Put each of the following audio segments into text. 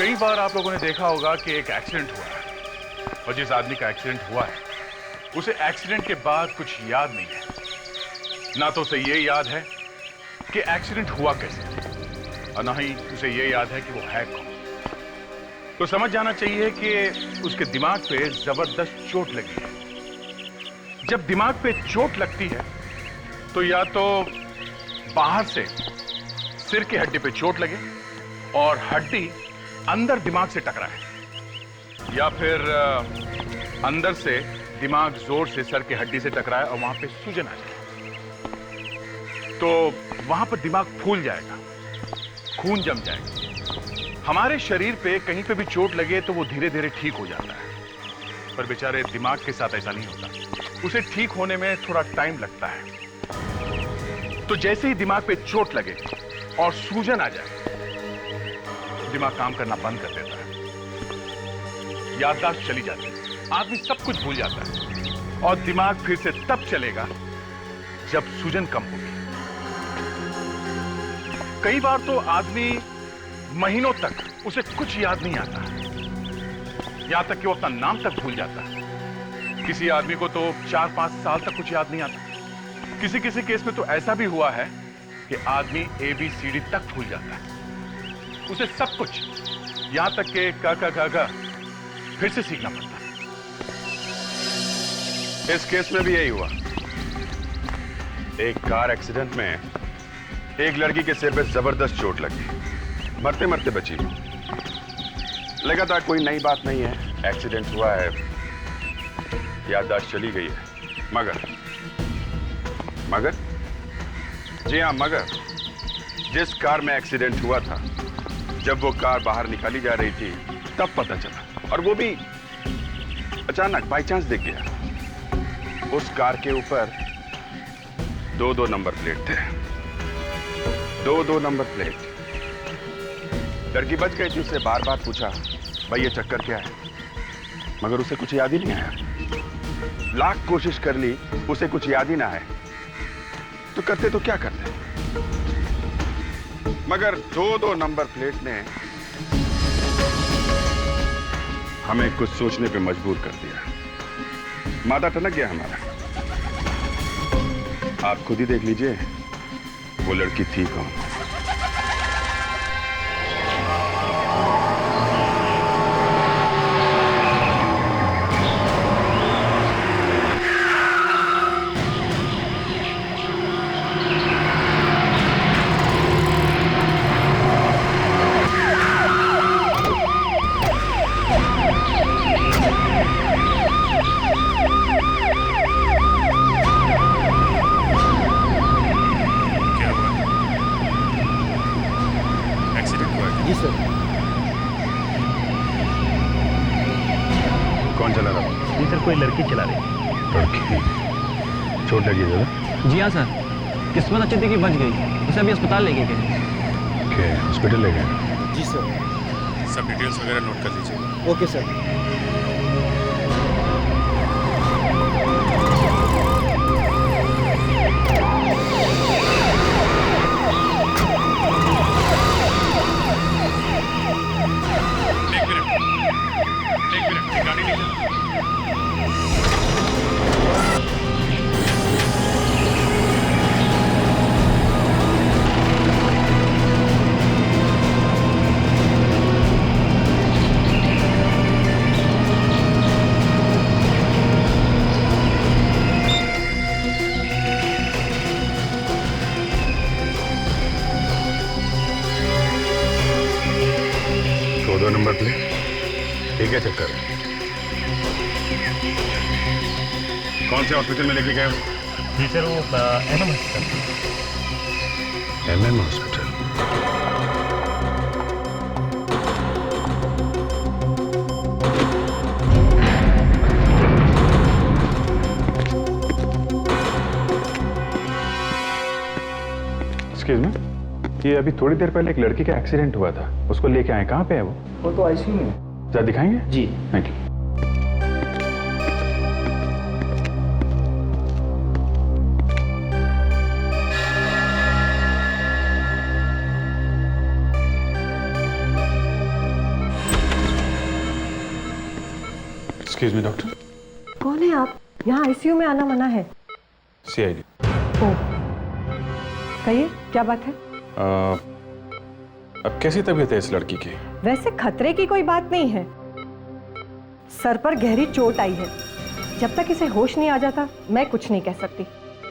कई बार आप लोगों ने देखा होगा कि एक एक्सीडेंट हुआ है और जिस आदमी का एक्सीडेंट हुआ है उसे एक्सीडेंट के बाद कुछ याद नहीं है। ना तो उसे ये याद है कि एक्सीडेंट हुआ कैसे और ना ही उसे ये याद है कि वो है कौन। तो समझ जाना चाहिए कि उसके दिमाग पे जबरदस्त चोट लगी है। जब दिमाग पे चोट लगती है तो या तो बाहर से सिर की हड्डी पे चोट लगे और हड्डी अंदर दिमाग से टकराए, या फिर अंदर से दिमाग जोर से सर की हड्डी से टकराए और वहां पे सूजन आ जाए। तो वहां पर दिमाग फूल जाएगा, खून जम जाएगा। हमारे शरीर पे कहीं पे भी चोट लगे तो वो धीरे धीरे ठीक हो जाता है, पर बेचारे दिमाग के साथ ऐसा नहीं होता। उसे ठीक होने में थोड़ा टाइम लगता है। तो जैसे ही दिमाग पे चोट लगे और सूजन आ जाए, दिमाग काम करना बंद कर देता है, याददाश्त चली जाती है, आदमी सब कुछ भूल जाता है और दिमाग फिर से तब चलेगा जब सूजन कम होगी। कई बार तो आदमी महीनों तक उसे कुछ याद नहीं आता, यहां तक कि वो अपना नाम तक भूल जाता है। किसी आदमी को तो 4-5 साल तक कुछ याद नहीं आता। किसी किसी केस में तो ऐसा भी हुआ है कि आदमी ABCD तक भूल जाता है, उसे सब कुछ यहां तक के क फिर से सीखना पड़ता है। इस केस में भी यही हुआ। एक कार एक्सीडेंट में एक लड़की के सिर पे जबरदस्त चोट लगी, मरते मरते बची। लगा था कोई नई बात नहीं है, एक्सीडेंट हुआ है, याददाश्त चली गई है। मगर जी हाँ, मगर जिस कार में एक्सीडेंट हुआ था, जब वो कार बाहर निकाली जा रही थी तब पता चला, और वो भी अचानक बाय चांस दिख गया। उस कार के ऊपर 2-2 नंबर प्लेट थे, 2-2 नंबर प्लेट। लड़की बच गई थी, उससे बार बार पूछा भाई ये चक्कर क्या है, मगर उसे कुछ याद ही नहीं आया। लाख कोशिश कर ली, उसे कुछ याद ही ना आए तो करते तो क्या करते, मगर 2-2 नंबर प्लेट ने हमें कुछ सोचने पे मजबूर कर दिया। माथा टनक गया हमारा। आप खुद ही देख लीजिए वो लड़की थी कौन। कौन चला रहा था? जी सर, कोई लड़की चला रही। लड़की? चोट लगी है? जी हाँ सर, किस्मत अच्छी थी कि बच गई। उसे अभी अस्पताल लेके गए। ओके, हॉस्पिटल ले गए? जी सर। सब डिटेल्स वगैरह नोट कर लीजिए। Okay sir. एक मिनट, गाड़ी ले लो। दो नंबर प्लेट, ठीक है चक्कर। कौन से हॉस्पिटल में लेके गए? जी सर, वो MM hospital. MM hospital. Excuse me, ये अभी थोड़ी देर पहले एक लड़की का एक्सीडेंट हुआ था, उसको लेके आए, कहाँ पे है वो? वो तो ICU में। जरा दिखाएंगे? जी। Thank you. Excuse me doctor. कौन है आप? यहाँ आईसीयू में आना मना है। सीआईडी। ओ, कहिए क्या बात है? अब कैसी तबीयत है इस लड़की की? वैसे खतरे की कोई बात नहीं है, सर पर गहरी चोट आई है। जब तक इसे होश नहीं आ जाता मैं कुछ नहीं कह सकती।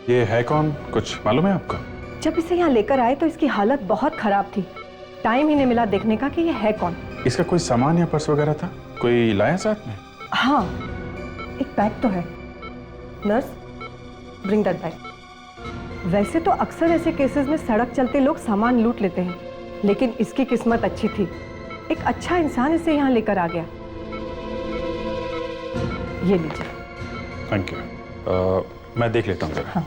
ये है कौन, कुछ मालूम है आपको? जब इसे यहाँ लेकर आए तो इसकी हालत बहुत खराब थी। टाइम ही नहीं मिला देखने का कि ये है कौन। इसका कोई सामान या पर्स वगैरह था? कोई लाया साथ में? हाँ, एक बैग तो है। Nurse, bring that bag. वैसे तो अक्सर ऐसे केसेस में सड़क चलते लोग सामान लूट लेते हैं, लेकिन इसकी किस्मत अच्छी थी। एक अच्छा इंसान इसे यहाँ लेकर आ गया। ये लीजिए। Thank you. मैं देख लेता हूँ जरा। हाँ।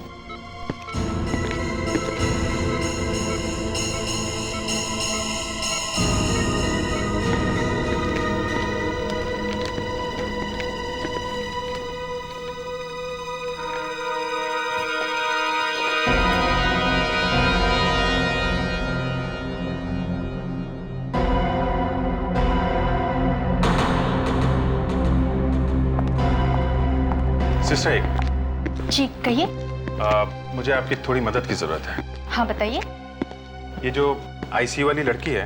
सिस्टर, एक जी कहिए। मुझे आपकी थोड़ी मदद की जरूरत है। हाँ बताइए। ये जो आईसीयू वाली लड़की है,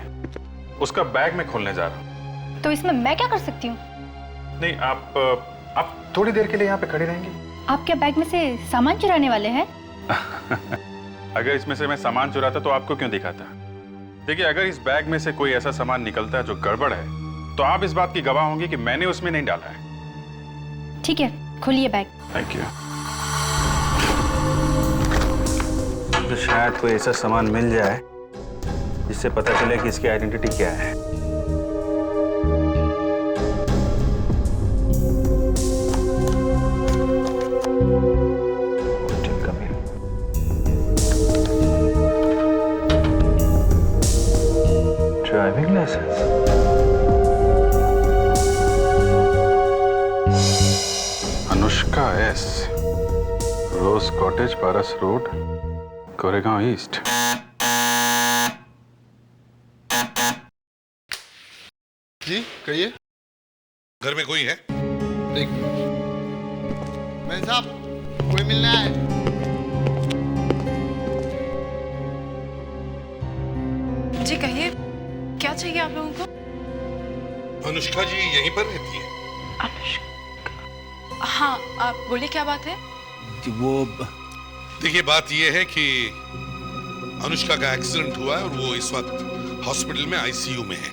उसका बैग मैं खोलने जा रहा हूँ। तो इसमें मैं क्या कर सकती हूँ? नहीं, आप थोड़ी देर के लिए यहाँ पे खड़ी रहेंगी? आप क्या बैग में से सामान चुराने वाले हैं? अगर इसमें से मैं सामान चुराता तो आपको क्यों दिखाता? देखिए, अगर इस बैग में से कोई ऐसा सामान निकलता है जो गड़बड़ है, तो आप इस बात की गवाह होंगी कि मैंने उसमें नहीं डाला है। ठीक है, खोलिए बैग। Thank you. तो शायद कोई ऐसा सामान मिल जाए जिससे पता चले कि इसकी आइडेंटिटी क्या है। Driving licence. Anushka S, rose cottage, Paras road, Koregaon east. जी कहिए। घर में कोई है? देख मैं साहब, कोई मिलने आया है। जी कहिए, क्या चाहिए आप लोगों को? अनुष्का जी यहीं पर रहती है? अनुष्का? हाँ, आप बोलिए क्या बात है? वो देखिए, बात यह है कि अनुष्का का एक्सीडेंट हुआ है और वो इस वक्त हॉस्पिटल में आईसीयू में है।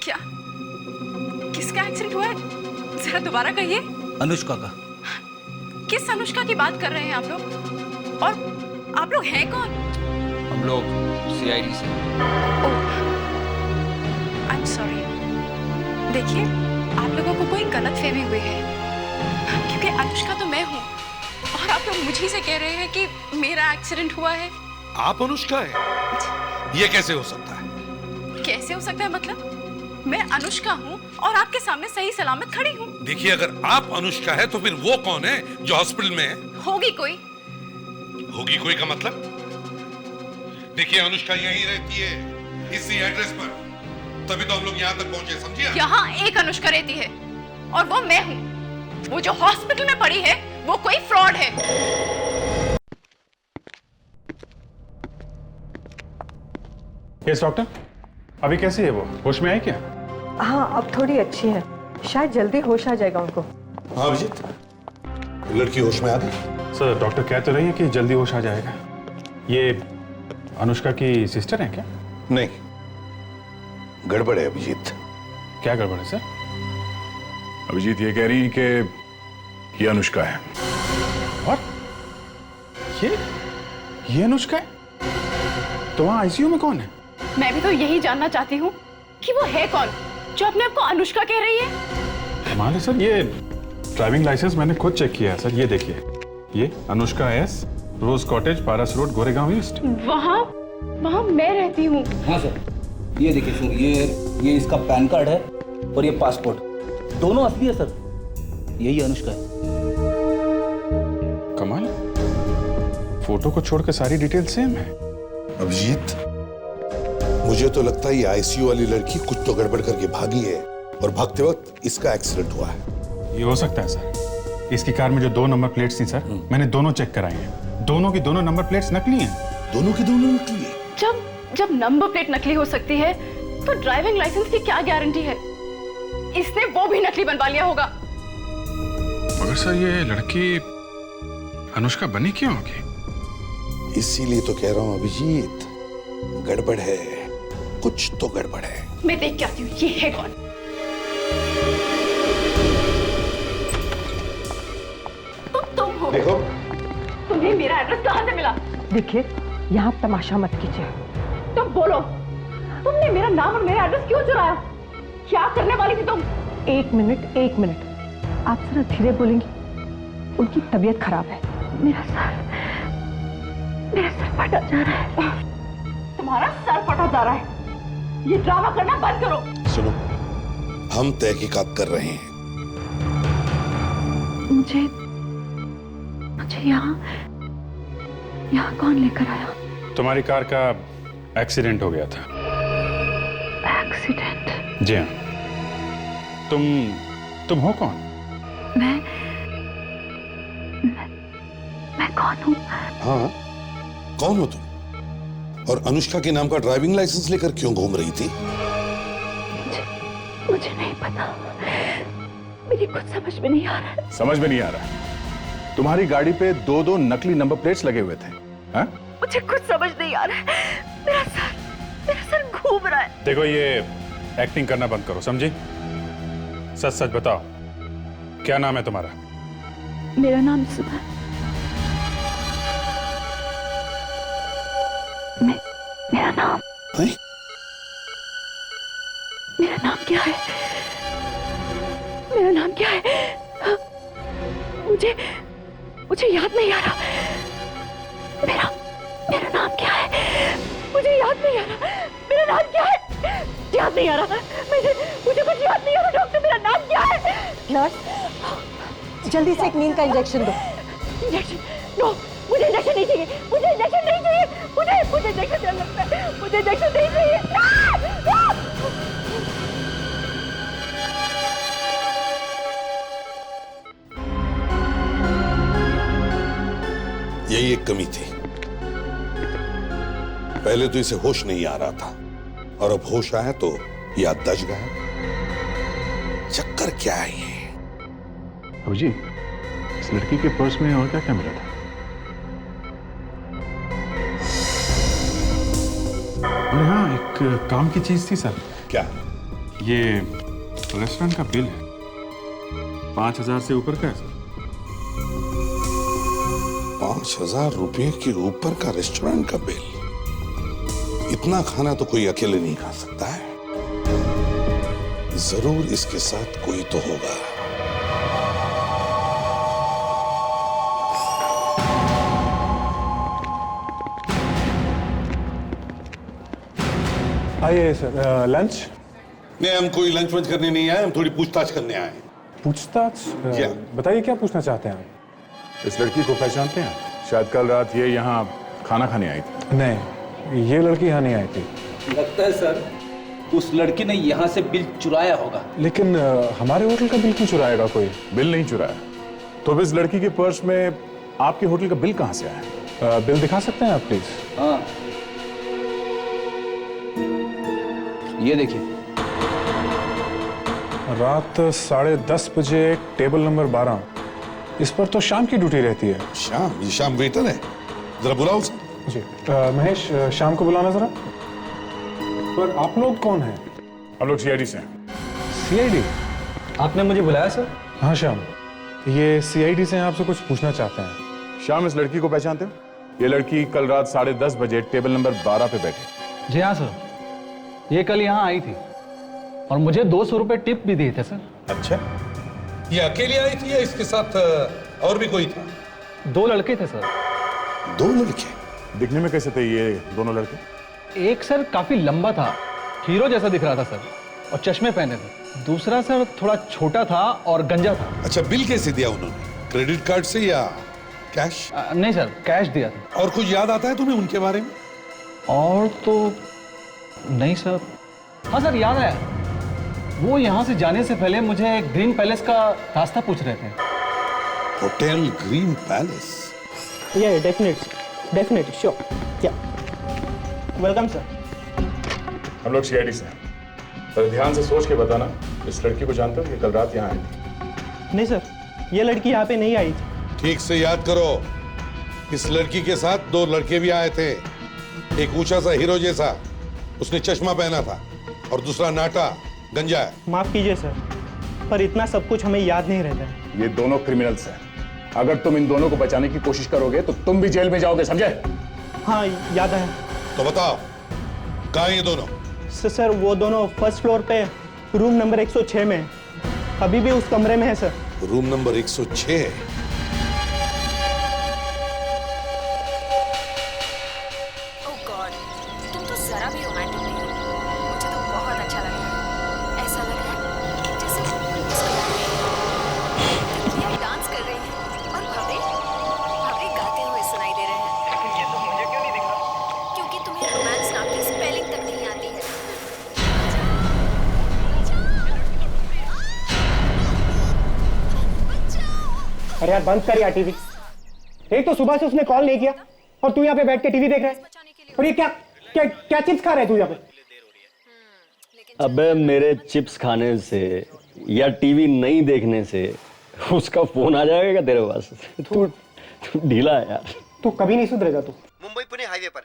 क्या? किसका एक्सीडेंट हुआ है? जरा दोबारा कहिए। अनुष्का का। किस अनुष्का की बात कर रहे हैं आप लोग? और आप लोग हैं कौन? हम लोग सीआईडी से। I am sorry. देखिए, आप लोगों को कोई गलतफहमी हुई है, क्योंकि अनुष्का तो मैं हूँ और आप लोग मुझे से कह रहे हैं कि मेरा एक्सीडेंट हुआ है। आप अनुष्का है? ये कैसे हो सकता है? कैसे हो सकता है मतलब? मैं अनुष्का हूँ और आपके सामने सही सलामत खड़ी हूँ। देखिए, अगर आप अनुष्का है तो फिर वो कौन है जो हॉस्पिटल में है? होगी कोई। होगी कोई का मतलब? देखिए, अनुष्का यहीं रहती है, इसी एड्रेस पर, तभी तो हम लोग यहाँ तक पहुंचे, समझिए? यहाँ एक अनुष्का रहती है और वो मैं हूँ। वो जो हॉस्पिटल में पड़ी है वो कोई फ्रॉड है। यस डॉक्टर, अभी कैसी है वो? होश में आई क्या? हाँ, अब थोड़ी अच्छी है, शायद जल्दी होश आ जाएगा उनको। हाँ अभिजीत, लड़की होश में आ गई? सर, डॉक्टर कह तो रही है कि जल्दी होश आ जाएगा। ये अनुष्का की सिस्टर है क्या? नहीं, गड़बड़ है अभिजीत। क्या गड़बड़ है सर? अभिजीत ये कह रही है कि ये अनुष्का है। और ये अनुष्का है? तो वहां आईसीयू में कौन है? मैं भी तो यही जानना चाहती हूँ कि वो है कौन जो अपने आप को अनुष्का कह रही है। कमाल है सर, ये ड्राइविंग लाइसेंस मैंने खुद चेक किया है सर। ये देखिए, ये Anushka S, rose cottage, Paras road, Goregaon east. वहाँ मैं रहती हूँ। हाँ सर, ये देखिए सर, ये इसका पैन कार्ड है और ये पासपोर्ट, दोनों असली है सर। यही अनुष्का है। कमाल, फोटो को छोड़कर सारी डिटेल सेम है। अभिजीत, मुझे तो लगता है ये आईसीयू वाली लड़की कुछ तो गड़बड़ करके भागी है और भागते वक्त इसका एक्सीडेंट हुआ है। ये हो सकता है सर। इसकी कार में जो 2 नंबर प्लेट्स थी सर, मैंने दोनों चेक कराई हैं। दोनों की दोनों नंबर प्लेट्स नकली हैं। दोनों की दोनों नकली है? जब नंबर प्लेट नकली हो सकती है तो ड्राइविंग लाइसेंस की क्या गारंटी है? इसने वो भी नकली बनवा लिया होगा। मगर सर ये लड़की अनुष्का बनी क्यों होगी? इसीलिए तो कह रहा हूं अभिजीत, गड़बड़ है, कुछ तो गड़बड़ है। मैं देख के आती हूँ ये है कौन। तुम हो? देखो, तुम्हें मेरा एड्रेस कहाँ से मिला? देखिए, यहाँ तमाशा मत कीजिए। तुम बोलो, तुमने मेरा नाम और मेरा एड्रेस क्यों चुराया? क्या करने वाली थी तुम? एक मिनट, आप जरा धीरे बोलेंगी? उनकी तबीयत खराब है। मेरा सर फटा जा रहा है। तुम्हारा सर फटा जा रहा है। ये ड्रामा करना बंद करो। सुनो, हम तहकीकात कर रहे हैं। मुझे यहाँ कौन लेकर आया? तुम्हारी कार का एक्सीडेंट हो गया था। एक्सीडेंट? जी हाँ। तुम हो कौन? मैं कौन हूँ? हाँ, कौन हो तुम? और अनुष्का के नाम का ड्राइविंग लाइसेंस लेकर क्यों घूम रही थी? मुझे नहीं पता। मेरी कुछ समझ में नहीं आ रहा है। समझ में नहीं आ रहा? तुम्हारी गाड़ी पे 2 नकली नंबर प्लेट्स लगे हुए थे। हाँ? मुझे कुछ समझ नहीं आ रहा है। मेरा सर घूम रहा है। देखो ये एक्टिंग करना बंद करो, समझी? सच सच बताओ, क्या नाम है तुम्हारा? मेरा नाम सुधा। मेरा नाम है? मेरा नाम क्या है? मेरा नाम क्या है? मुझे याद नहीं आ रहा। मेरा नाम क्या है? मुझे याद नहीं आ रहा। मेरा नाम क्या है? याद नहीं आ रहा। मुझे कुछ याद नहीं आ रहा। डॉक्टर, मेरा नाम क्या है? नर्स, जल्दी से एक नींद का इंजेक्शन दो। इंजेक्शन? नो, मुझे इंजेक्शन नहीं चाहिए। मुझे इंजेक्शन नहीं चाहिए। मुझे इंजेक्शन डर लगता है। मुझे इंजेक्शन नहीं चाहिए। यही एक कमी थी। पहले तो इसे होश नहीं आ रहा था, और अब होश आया तो याददाश्त गायब। चक्कर क्या है ये? जी, इस लड़की के पर्स में और क्या क्या मिला था? अरे हाँ, एक काम की चीज थी सर। क्या? ये रेस्टोरेंट का बिल है, 5,000 से ऊपर का है सर। 5,000 रुपए के ऊपर का रेस्टोरेंट का बिल? इतना खाना तो कोई अकेले नहीं खा सकता है। जरूर इसके साथ कोई तो होगा। आइए सर, लंच? नहीं, हम कोई लंच वंच करने नहीं आए, हम थोड़ी पूछताछ करने आए। पूछताछ? क्या? बताइए क्या पूछना चाहते हैं आप? इस लड़की को पहचानते हैं? शायद कल रात ये यहाँ खाना खाने आई थी। नहीं, ये लड़की यहाँ नहीं आई थी। लगता है सर उस लड़की ने यहाँ से बिल चुराया होगा। लेकिन हमारे होटल का बिल क्यों चुराएगा कोई? बिल नहीं चुराया तो इस लड़की के पर्स में आपके होटल का बिल कहाँ से आया? बिल दिखा सकते हैं आप प्लीज? हाँ, ये देखिए। रात 10:30 बजे टेबल नंबर 12। इस पर तो शाम की ड्यूटी रहती है। शाम? ये शाम वेटर है, जरा बुलाओ उसे। जी महेश, शाम को बुलाना जरा। पर आप लोग कौन हैं? हम लोग सीआईडी से हैं। सीआईडी? आपने मुझे बुलाया सर? हाँ श्याम, ये सीआईडी से आपसे कुछ पूछना चाहते हैं। शाम, इस लड़की को पहचानते हो? ये लड़की कल रात 10:30 बजे टेबल नंबर 12 पे बैठी। जी हाँ सर, ये कल यहाँ आई थी और मुझे 200 रुपए टिप भी दिए थे सर। अच्छा, ये अकेली आई थी या इसके साथ और भी कोई था? 2 लड़के थे सर। 2 लड़के? दिखने में कैसे थे ये दोनों लड़के? एक सर काफी लंबा था, हीरो जैसा दिख रहा था सर, और चश्मे पहने थे। दूसरा सर थोड़ा छोटा था और गंजा था। अच्छा, बिल कैसे दिया उन्होंने? क्रेडिट कार्ड से या कैश? नहीं सर, कैश दिया था। और कुछ याद आता है तुम्हें उनके बारे में? और तो नहीं सर। हाँ सर, याद आया, वो यहाँ से जाने से पहले मुझे ग्रीन पैलेस का रास्ता पूछ रहे थे। Hotel green palace? Yeah, definitely, sure. Yeah. Welcome, sir. हम लोग सीआईडी से हैं। पर ध्यान से सोच के बताना, इस लड़की को जानते हो? ये कल रात यहाँ आई थी। नहीं सर, ये लड़की यहाँ पे नहीं आई थी। ठीक से याद करो, इस लड़की के साथ 2 लड़के भी आए थे। एक ऊंचा सा हीरो जैसा, उसने चश्मा पहना था, और दूसरा नाटा गंजा है। माफ कीजिए सर, पर इतना सब कुछ हमें याद नहीं रहता है। ये दोनों क्रिमिनल्स हैं। अगर तुम इन दोनों को बचाने की कोशिश करोगे तो तुम भी जेल में जाओगे, समझे? हाँ, याद है। तो बताओ, कहाँ हैं ये दोनों? सर, वो दोनों फर्स्ट फ्लोर पे रूम नंबर 106 में है। अभी भी उस कमरे में है सर। Room number 106? तुम तो जरा भी रोमांटिक नहीं हो। मुझे तो बहुत अच्छा लग रहा है। ऐसा लग रहा है जैसे ये डांस कर रही है और भवरे गाते हुए सुनाई दे रहे हैं। लेकिन ये तो मुझे क्यों नहीं दिख रहा? क्योंकि तुम्हें रोमांस नाम की स्पेलिंग तक नहीं आती है। अरे यार, बंद कर यार टीवी। एक तो सुबह से उसने कॉल नहीं किया और तू यहाँ पे बैठ के टीवी देख रहा है। और ये क्या चिप्स खा रहा है तू यहाँ पे? अबे मेरे चिप्स खाने से या टीवी नहीं देखने से उसका फोन आ जाएगा तेरे पास? तू ढीला है यार। तू कभी नहीं सुधरेगा तू। मुंबई पुणे हाईवे पर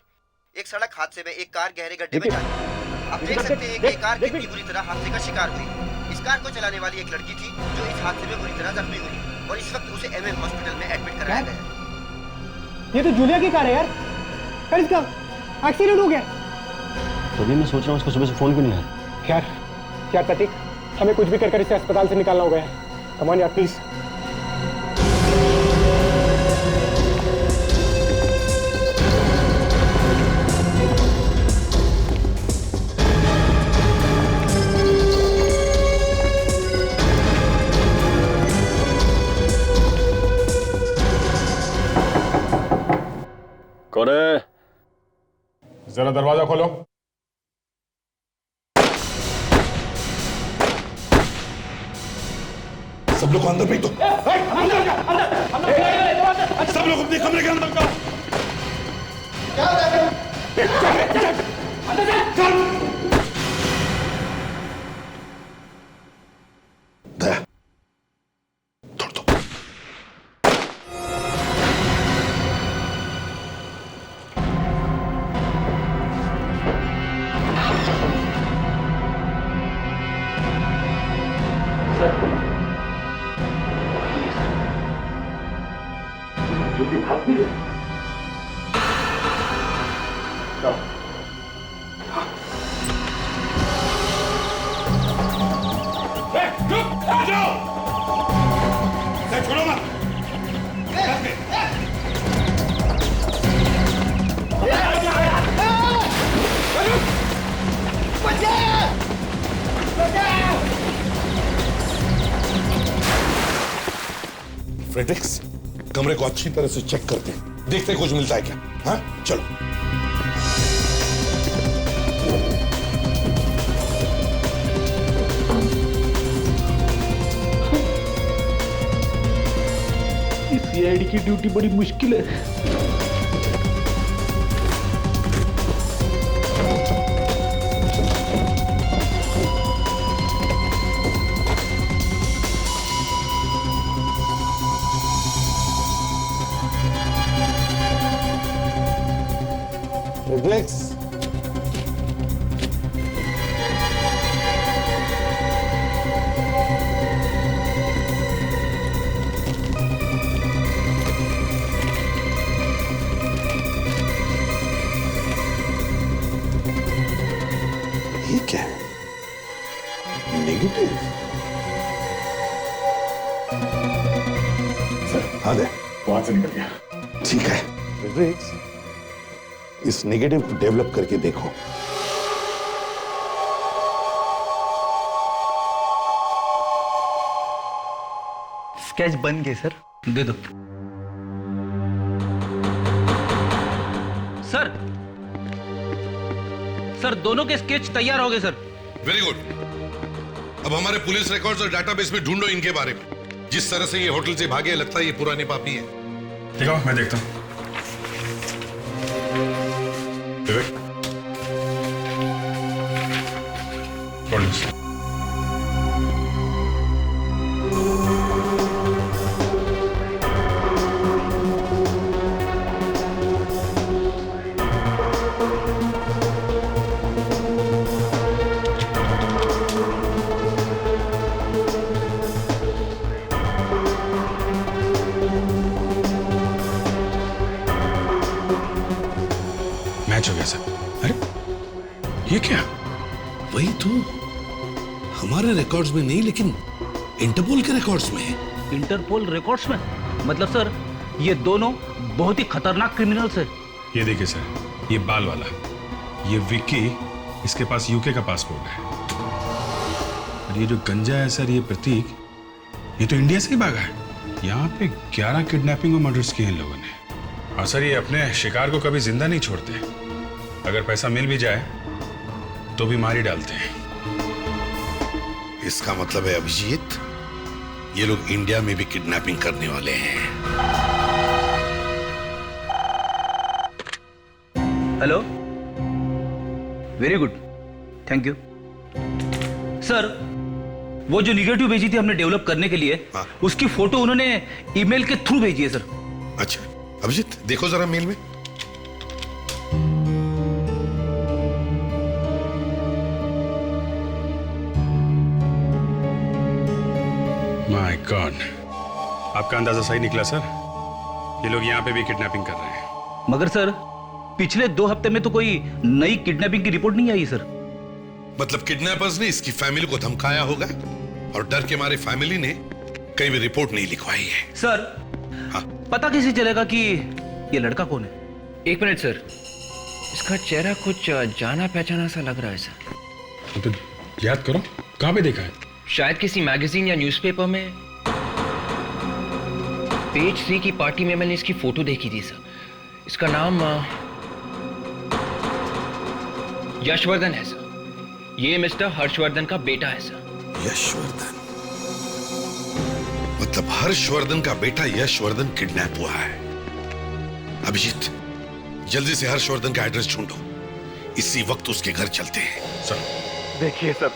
एक सड़क हादसे में एक कार गहरे गड्ढे में जा गिरी। आप देख सकते हैं कि कार कितनी बुरी तरह हादसे का शिकार हुई। इस कार को चलाने वाली एक लड़की थी जो इस हादसे में बुरी तरह जख्मी हुई और इस वक्त उसे एमएम हॉस्पिटल में एडमिट कराया गया है। ये तो जूलिया की कार है यार। यार, इसका एक्सीडेंट हो गया। तभी मैं सोच रहा हूँ उसको सुबह से फोन क्यों नहीं आया। यार प्रतीक, हमें कुछ भी कर इसे अस्पताल से निकालना होगा यार। कम ऑन यार, प्लीज। कौन है? जरा दरवाजा खोलो। सब लोग अंदर भेज दो। सब लोग अपने कमरे के अंदर जाओ। फ्रेडरिक्स, कमरे को अच्छी तरह से चेक करते हैं, देखते कुछ मिलता है क्या। हाँ, चलो। इस सीआईडी की ड्यूटी बड़ी मुश्किल है। रिफ्लेक्स, ये क्या है? नेगेटिव। सर, हाँ दे, वहां से निकल गया। ठीक है रिफ्लेक्स, इस नेगेटिव को डेवलप करके देखो। स्केच बन गए सर, दे दो। सर दोनों के स्केच तैयार हो गए सर। Very good. अब हमारे पुलिस रिकॉर्ड्स और डाटाबेस में ढूंढो इनके बारे में। जिस तरह से ये होटल से भागे, लगता है ये पुराने पापी है। ठीक है, मैं देखता हूँ। विवेक, मैच हो गया सर। अरे ये क्या? वही तो, हमारे रिकॉर्ड्स में नहीं लेकिन इंटरपोल के रिकॉर्ड्स में है। इंटरपोल रिकॉर्ड्स में? मतलब सर ये दोनों बहुत ही खतरनाक क्रिमिनल्स हैं। ये देखिए सर, ये बाल वाला, ये विक्की, इसके पास यूके का पासपोर्ट है। और ये जो गंजा है सर, ये प्रतीक, ये तो इंडिया से ही भागा है। यहाँ पे 11 किडनैपिंग और मर्डर्स किए इन लोगों ने। और सर ये अपने शिकार को कभी जिंदा नहीं छोड़ते। अगर पैसा मिल भी जाए तो भी मार ही डालते हैं। इसका मतलब है अभिजीत, ये लोग इंडिया में भी किडनैपिंग करने वाले हैं। Hello, very good, thank you sir. वो जो निगेटिव भेजी थी हमने डेवलप करने के लिए, उसकी फोटो उन्होंने ईमेल के थ्रू भेजी है सर। अच्छा अभिजीत, देखो जरा मेल में। माय गॉड, आपका अंदाजा सही निकला सर। ये लोग यहाँ पे भी किडनैपिंग कर रहे हैं। मगर सर पिछले 2 हफ्ते में तो कोई नई किडनैपिंग की रिपोर्ट नहीं आई सर। मतलब किडनैपर्स ने इसकी फैमिली को धमकाया होगा और डर के मारे फैमिली ने कहीं भी रिपोर्ट नहीं लिखवाई है। सर पता कैसे चलेगा कि ये लड़का कौन है? 1 मिनट सर, इसका चेहरा कुछ जाना पहचाना सा लग रहा है सर। तो याद करो, कहाँ पे देखा है? शायद किसी मैगजीन या न्यूज़पेपर में। पेज 3 की पार्टी में मैंने इसकी फोटो देखी थी सर। इसका नाम यशवर्धन है सर। ये मिस्टर हर्षवर्धन का बेटा है सर। यशवर्धन? मतलब हर्षवर्धन का बेटा यशवर्धन किडनैप हुआ है। अभिजीत, जल्दी से हर्षवर्धन का एड्रेस ढूंढो। इसी वक्त उसके घर चलते हैं। सर देखिए सर,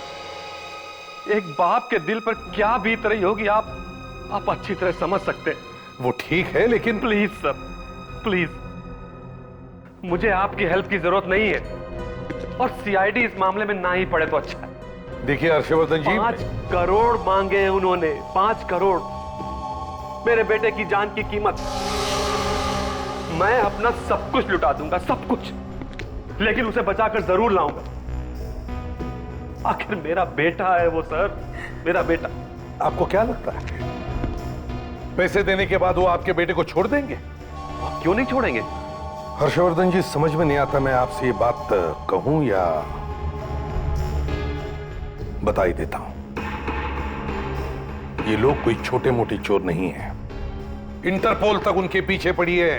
एक बाप के दिल पर क्या बीत रही होगी आप अच्छी तरह समझ सकते हैं। वो ठीक है, लेकिन प्लीज सर, प्लीज, मुझे आपकी हेल्प की जरूरत नहीं है। और सीआईडी इस मामले में ना ही पड़े तो अच्छा है। देखिए हर्षवर्धन जी, 5 करोड़ मांगे हैं उन्होंने, 5 करोड़ मेरे बेटे की जान की कीमत। मैं अपना सब कुछ लुटा दूंगा, सब कुछ, लेकिन उसे बचाकर जरूर लाऊंगा। आखिर मेरा बेटा है वो सर, मेरा बेटा। आपको क्या लगता है पैसे देने के बाद वो आपके बेटे को छोड़ देंगे? क्यों नहीं छोड़ेंगे? हर्षवर्धन जी, समझ में नहीं आता मैं आपसे ये बात कहूं या बता ही देता हूं। ये लोग कोई छोटे मोटे चोर नहीं हैं। इंटरपोल तक उनके पीछे पड़ी है।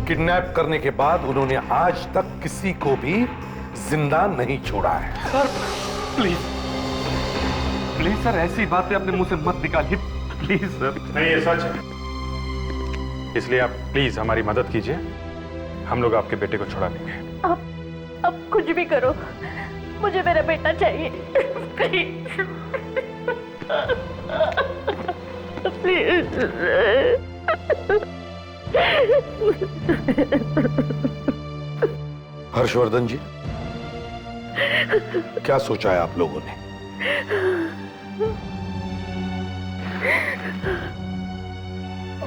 किडनैप करने के बाद उन्होंने आज तक किसी को भी जिंदा नहीं छोड़ा है। सर प्लीज, प्लीज सर, ऐसी बातें अपने मुंह से मत निकालिए, प्लीज सर। नहीं, ये सच है, इसलिए आप प्लीज हमारी मदद कीजिए। हम लोग आपके बेटे को छुड़ा लेंगे। आप कुछ भी करो, मुझे मेरा बेटा चाहिए, प्लीज। हर्षवर्धन जी, क्या सोचा है आप लोगों ने?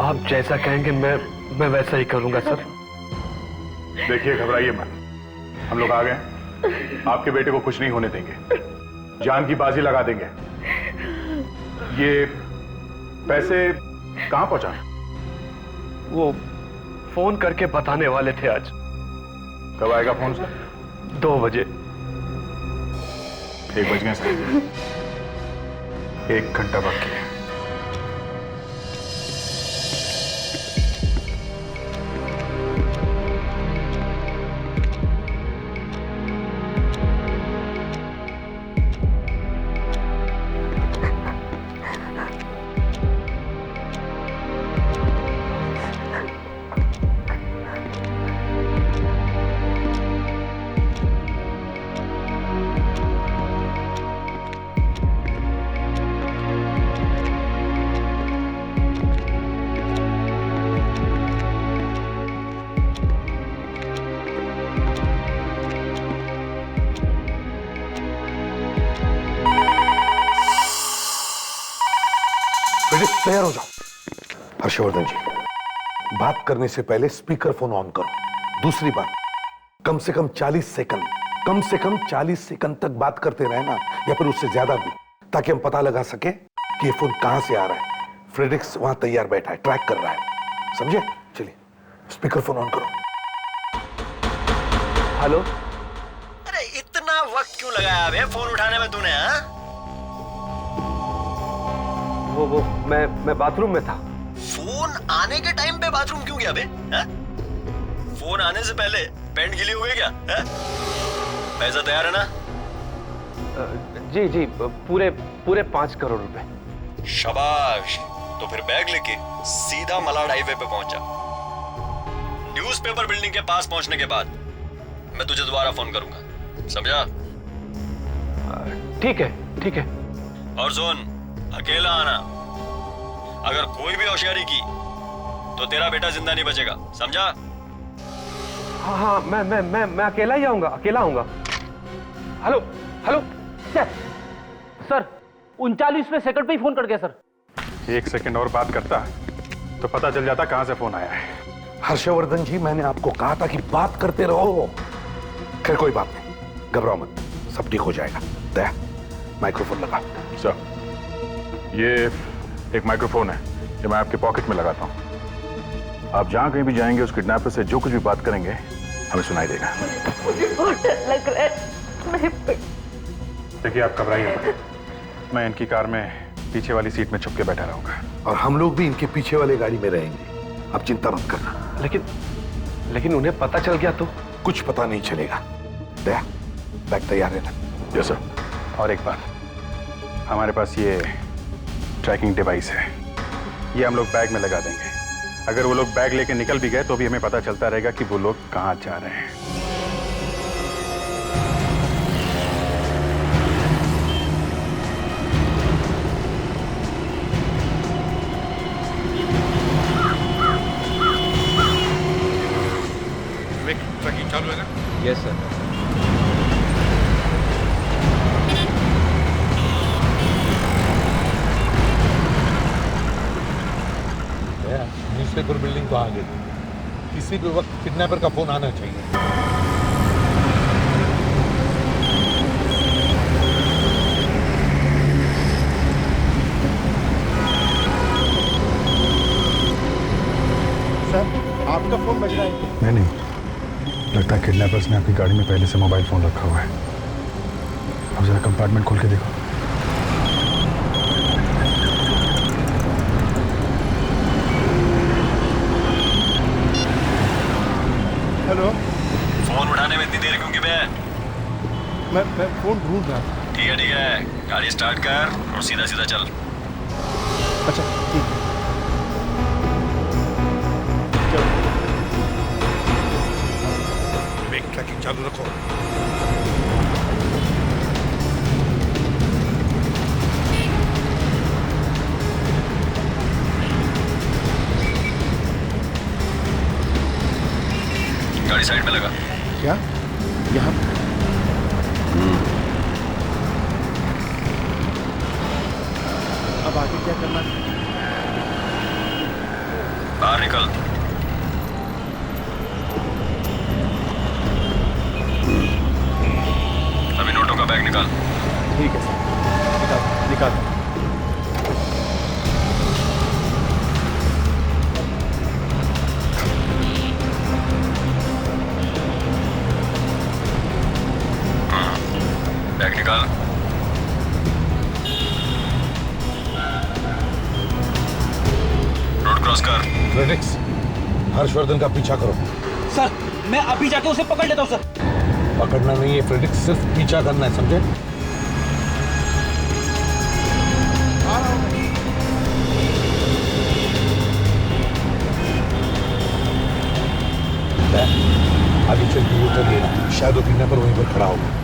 आप जैसा कहेंगे मैं वैसा ही करूंगा सर। देखिए, घबराइए मत, हम लोग आ गए। आपके बेटे को कुछ नहीं होने देंगे, जान की बाजी लगा देंगे। ये पैसे कहां पहुंचा? वो फोन करके बताने वाले थे आज। कब आएगा फोन सर? 2 बजे। 1 बज गए सर, 1 घंटा बाकी है। तैयार हो जाओ। हर्षवर्धन जी, बात करने से पहले स्पीकर फोन ऑन करो। दूसरी बात, कम से कम 40 सेकंड तक बात करते रहे ना, या फिर उससे ज्यादा भी, ताकि हम पता लगा सके कि ये फोन कहां से आ रहा है। फ्रेडिक्स वहां तैयार बैठा है, ट्रैक कर रहा है, समझे? चलिए स्पीकर फोन ऑन करो। हेलो। अरे इतना वक्त क्यों लगाया बे फोन उठाने में तूने? हाँ, वो मैं बाथरूम में था। फोन आने के टाइम पे बाथरूम क्यों गया बे? हाँ? फोन आने से पहले पैंट गीली हो गई क्या? हाँ? पैसा तैयार है ना? जी पूरे 5 करोड़ रुपए। शाबाश। तो फिर बैग लेके सीधा मलाड हाईवे पे पहुंचा। न्यूज़पेपर बिल्डिंग के पास पहुंचने के बाद मैं तुझे दोबारा फोन करूंगा, समझा? ठीक है। और सुन, अकेला आना। अगर कोई भी होशियारी की तो तेरा बेटा जिंदा नहीं बचेगा, समझा? हाँ, मैं अकेला ही आऊंगा, अकेला आऊंगा। हेलो सर 39वें सेकंड पे ही फोन कर गया सर। 1 सेकंड और बात करता तो पता चल जाता कहां से फोन आया है। हर्षवर्धन जी, मैंने आपको कहा था कि बात करते रहो। खैर कोई बात नहीं, घबराओ मत, सब ठीक हो जाएगा। दया, माइक्रोफोन लगा। सर, ये एक माइक्रोफोन है, ये मैं आपके पॉकेट में लगाता हूँ। आप जहां कहीं भी जाएंगे उस किडनैपर से जो कुछ भी बात करेंगे हमें सुनाई देगा। मुझे बहुत डर लग रहा है। देखिए, आप घबराइए मत। मैं इनकी कार में पीछे वाली सीट में छुप के बैठा रहूंगा, और हम लोग भी इनके पीछे वाली गाड़ी में रहेंगे। आप चिंता मत करना। लेकिन उन्हें पता चल गया तो? कुछ पता नहीं चलेगा। दया, बैग तैयार है ना? Yes sir. और एक बात, हमारे पास ये ट्रैकिंग डिवाइस है, ये हम लोग बैग में लगा देंगे। अगर वो लोग बैग लेके निकल भी गए तो भी हमें पता चलता रहेगा कि वो लोग कहां जा रहे हैं। ट्रैकिंग चालू है ना? Yes sir. न्यूज़पेपर बिल्डिंग तो आ गई। किसी भी वक्त किडनैपर का फोन आना चाहिए। सर, आपका फोन बज रहा है। नहीं, लगता है किडनैपर्स ने आपकी गाड़ी में पहले से मोबाइल फोन रखा हुआ है। अब जरा कंपार्टमेंट खोल के देखो। हेलो। फोन उठाने में इतनी देर क्यों की बे? मैं फोन ढूंढ रहा था। ठीक है, गाड़ी स्टार्ट कर और सीधा चल। अच्छा ठीक है। ट्रैकिंग चालू रखो। गाड़ी साइड में लगा। क्या? यहाँ? अब आगे क्या करना है? बाहर निकल। अभी नोटों का बैग निकाल। ठीक है सर, निकाल। बैग निकाल। रोड क्रॉस कर। फ्रेडिक्स, हर्षवर्धन का पीछा करो। सर, मैं अभी जाके उसे पकड़ लेता हूँ सर। पकड़ना नहीं है फ्रेडिक्स, सिर्फ पीछा करना है, समझे? आगे चल के उतर लेना, शायद वो किडनैपर वहीं पर खड़ा होगा।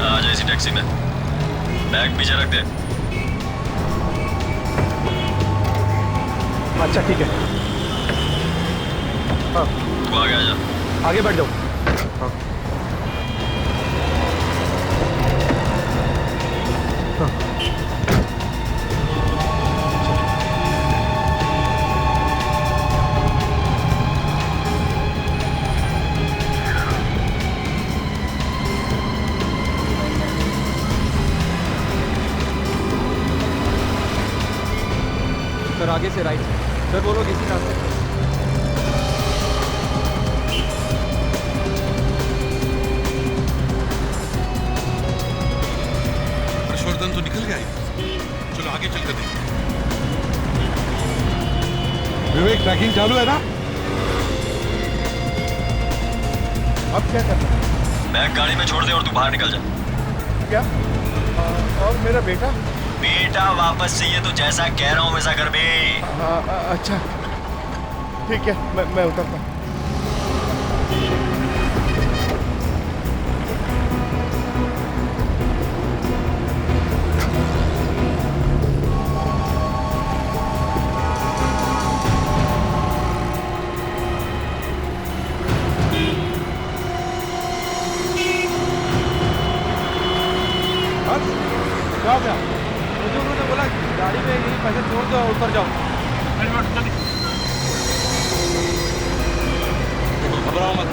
आ जा इसी टैक्सी में। बैग पीछे रख दे। अच्छा ठीक है। तू आगे आ जा। आगे बैठ जाओ। हाँ। हाँ। सर आगे से राइट। सर वो लोग इसी रास्ते पर। हर्षवर्धन तो निकल गया है। चलो आगे चलकर देखते हैं। विवेक ट्रैकिंग चालू है ना? अब क्या करना है? बैग गाड़ी में छोड़ दे और तू बाहर निकल जा। क्या? और मेरा बेटा? बेटा वापस चाहिए तो जैसा कह रहा हूं वैसा कर बे। अच्छा ठीक है, मैं उतरता हूं। मुझे उन्होंने बोला गाड़ी में यही पैसे छोड़ दो और उतर जाओ। घबराओ मत,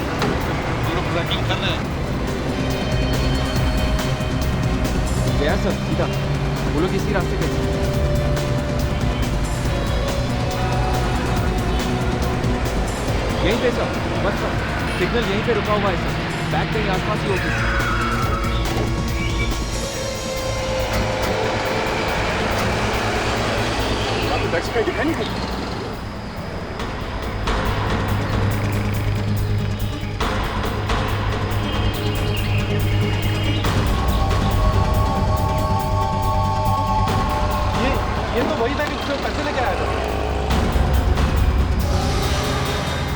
हम लोग ट्रैकिंग कर रहे हैं। गया सर सीधा, वो लोग इसी रास्ते पे। यहीं पे सर, बस सर सिग्नल यहीं पे रुका हुआ है सर। बैग कहीं आसपास ही होगी। टैक्सी का दिखाई नहीं देती। ये तो वही था कि उससे पैसे लेके आया था।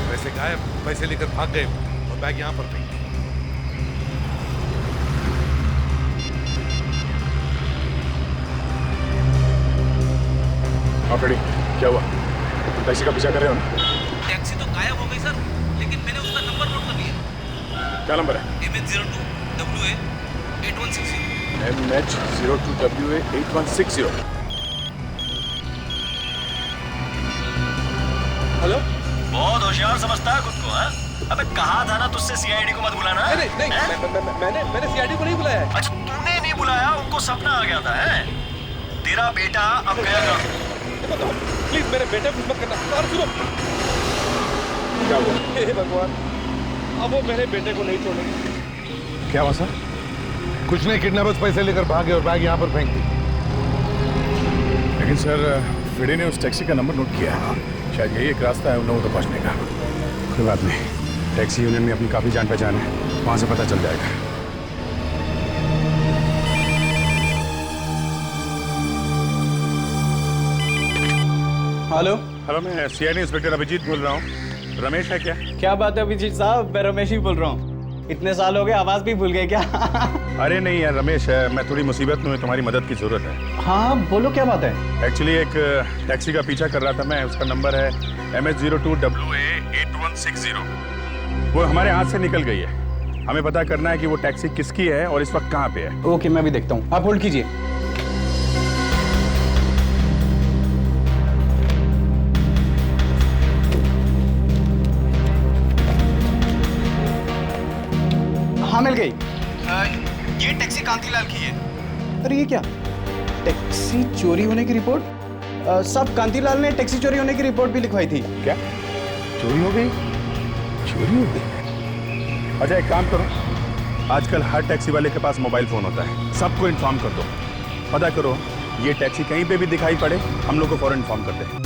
पैसे गायब, पैसे लेकर भाग गए और बैग यहाँ पर फेंक दिया। हाँ फ्रेडी, क्या हुआ? टैक्सी का पीछा कर रहे हो ना? टैक्सी तो गायब हो गई सर, लेकिन मैंने उसका नंबर नोट कर लिया। क्या नंबर है? MH02WA 8160। MH02WA 8160। हेलो? बहुत होशियार समझता है खुद को, हाँ? अबे कहा था ना तुझसे सीआईडी को मत बुलाना। नहीं, मैंने सीआईडी को नहीं बुलाया। अच्छा तूने नहीं बुलाया, उनको सपना आ गया था, है? तेरा बेटा अब गया था। प्लीज मेरे बेटे को मत करना। और सुनो, क्या हुआ? हे भगवान, अब वो मेरे बेटे को नहीं छोड़ेंगे। क्या हुआ सर? कुछ नहीं, किडनैपर्स पैसे लेकर भागे और बैग यहाँ पर फेंक दी। लेकिन सर फ्रेडी ने उस टैक्सी का नंबर नोट किया है। शायद यही एक रास्ता है उन लोगों तक पहुंचने का। कोई बात नहीं, टैक्सी यूनियन में अपनी काफी जान पहचान है, वहां से पता चल जाएगा। हेलो, मैं सीआईडी इंस्पेक्टर अभिजीत बोल रहा हूँ। रमेश है क्या? क्या बात है अभिजीत साहब, मैं रमेश ही बोल रहा हूँ। इतने साल हो गए, आवाज भी भूल गए क्या? अरे नहीं यार रमेश है, मैं थोड़ी मुसीबत में हूँ, तुम्हारी मदद की जरूरत है। हाँ बोलो, क्या बात है? एक्चुअली एक टैक्सी का पीछा कर रहा था मैं, उसका नंबर है MH02WA 8160। वो हमारे हाथ से निकल गई है। हमें पता करना है कि वो टैक्सी किसकी है और इस वक्त कहाँ पे है। ओके, मैं भी देखता हूँ, आप होल्ड कीजिए। हाँ मिल गई। ये टैक्सी कांतीलाल की है। अरे ये क्या, टैक्सी चोरी होने की रिपोर्ट? साहब कांतीलाल ने टैक्सी चोरी होने की रिपोर्ट भी लिखवाई थी। क्या चोरी हो गई? चोरी हो गई? अच्छा एक काम करो, आजकल हर टैक्सी वाले के पास मोबाइल फोन होता है, सबको इन्फॉर्म कर दो। पता करो ये टैक्सी कहीं पे भी दिखाई पड़े, हम लोग को फौरन इन्फॉर्म करते हैं।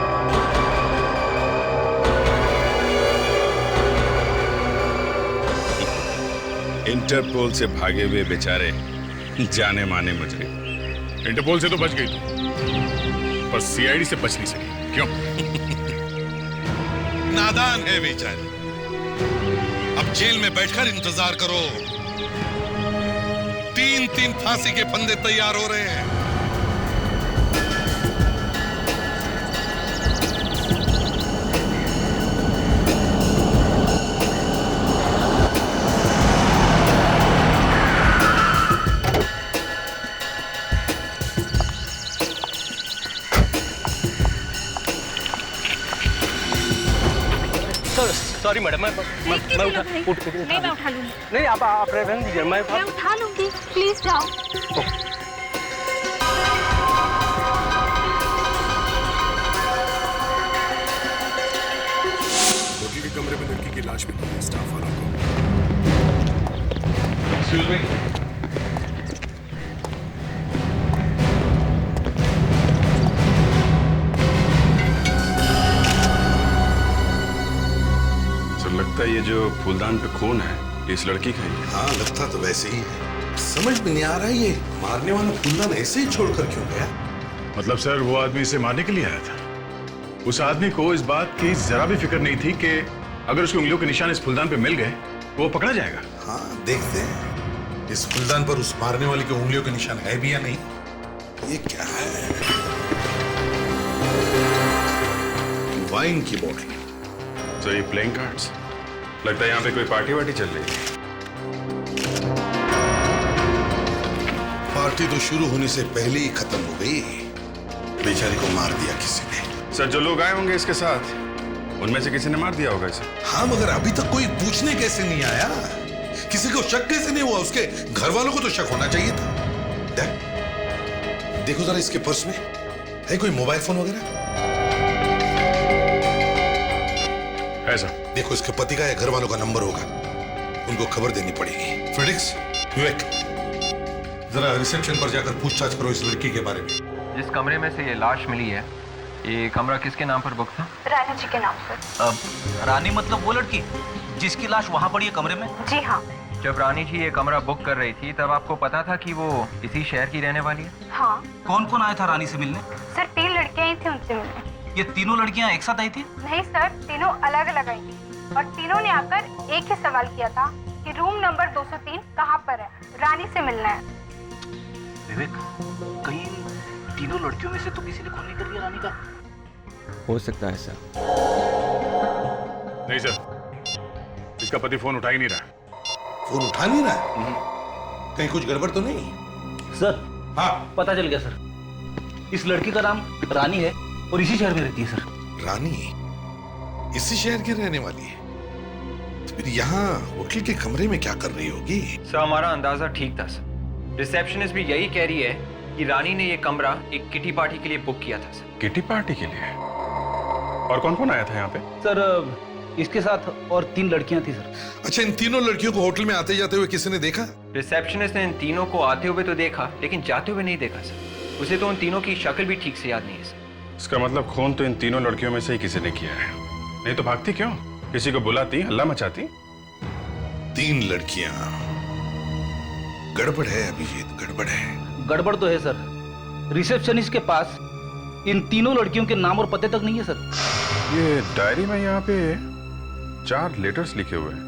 इंटरपोल से भागे हुए बेचारे जाने माने मुजरिम। इंटरपोल से तो बच गई तू, पर सीआईडी से बच नहीं सकी। क्यों? नादान है बेचारी। अब जेल में बैठकर इंतजार करो। 3-3 फांसी के फंदे तैयार हो रहे हैं। सॉरी मैडम, मैं उठा नहीं, मैं उठा लूंगी। नहीं, आप रहने दीजिए, मैं उठा लूंगी, प्लीज जाओ। होटल के कमरे में लड़की की लाश मिली है, स्टाफ वालों को। Excuse me. लगता है ये जो फूलदान पे खून है ये इस लड़की का ही है। हाँ, लगता तो वैसे ही है। समझ में नहीं आ रहा है ये मारने वाला फूलदान ऐसे ही छोड़कर क्यों गया। मतलब सर, वो आदमी इसे मारने के लिए आया था। उस आदमी को इस बात की जरा भी फिक्र नहीं थी कि अगर उसकी उंगलियों के निशान इस फूलदान पे मिल गए वो पकड़ा जाएगा। हाँ, देखते हैं इस फूलदान पर उस मारने वाले के उंगलियों के निशान है भी या नहीं। ये क्या है? वाइन की बोतल। तो ये प्लेइंग कार्ड्स, लगता है यहाँ पे कोई पार्टी वार्टी चल रही है। पार्टी तो शुरू होने से पहले ही खत्म हो गई। बेचारी को मार दिया किसी ने। सर, जो लोग आए होंगे इसके साथ उनमें से किसी ने मार दिया होगा इसे। हाँ, मगर अभी तक कोई पूछने कैसे नहीं आया? किसी को शक कैसे नहीं हुआ? उसके घर वालों को तो शक होना चाहिए था। देखो जरा इसके पर्स में है कोई मोबाइल फोन वगैरह? ऐसा देखो, इसके पति का या घर वालों का नंबर होगा, उनको खबर देनी पड़ेगी। फ्रेडिक्स, विवेक, जरा रिसेप्शन पर जाकर पूछताछ करो इस लड़की के बारे में। जिस कमरे में से ये लाश मिली है, ये कमरा किसके नाम पर बुक था? रानी जी के नाम पर। रानी मतलब वो लड़की जिसकी लाश वहाँ पड़ी है कमरे में? जी हाँ। जब रानी जी ये कमरा बुक कर रही थी तब आपको पता था कि वो इसी शहर की रहने वाली है? हाँ। कौन कौन आया था रानी से मिलने? सर, 3 लड़कियां ही थी उनसे मिलने। ये तीनों लड़कियां एक साथ आई थी? नहीं सर, तीनों अलग अलग आई थी और तीनों ने आकर एक ही सवाल किया था कि रूम नंबर 203 कहाँ पर है, रानी से मिलना है। विवेक, कहीं तीनों लड़कियों में से तो किसी ने खून नहीं कर दिया रानी का? हो सकता है सर। नहीं सर, इसका पति फोन उठा ही नहीं रहा। फोन उठा नहीं रहा? कहीं कुछ गड़बड़ तो नहीं? सर, हाँ, पता चल गया सर। इस लड़की का नाम रानी है और इसी शहर में रहती है सर। रानी इसी शहर की रहने वाली है? तो फिर यहाँ होटल के कमरे में क्या कर रही होगी? सर, हमारा अंदाजा ठीक था सर। रिसेप्शनिस्ट भी यही कह रही है कि रानी ने ये कमरा एक किटी पार्टी के लिए बुक किया था सर। किटी पार्टी के लिए? और कौन कौन आया था यहाँ पे? सर, इसके साथ और 3 लड़कियां थी सर। अच्छा, इन तीनों लड़कियों को होटल में आते जाते हुए किसी ने देखा? रिसेप्शनिस्ट ने इन तीनों को आते हुए तो देखा, लेकिन जाते हुए नहीं देखा सर। उसे तो उन तीनों की शक्ल भी ठीक से याद नहीं है सर। इसका मतलब खून तो इन तीनों लड़कियों में से ही किसी ने किया है। नहीं तो भागती क्यों? किसी को बुलाती, हल्ला मचाती। 3 लड़कियां। गड़बड़ है अभिजीत, गड़बड़ है। गड़बड़ तो है सर। रिसेप्शनिस्ट के पास इन तीनों लड़कियों के नाम और पते तक नहीं है सर। ये डायरी में यहाँ पे 4 लेटर्स लिखे हुए हैं,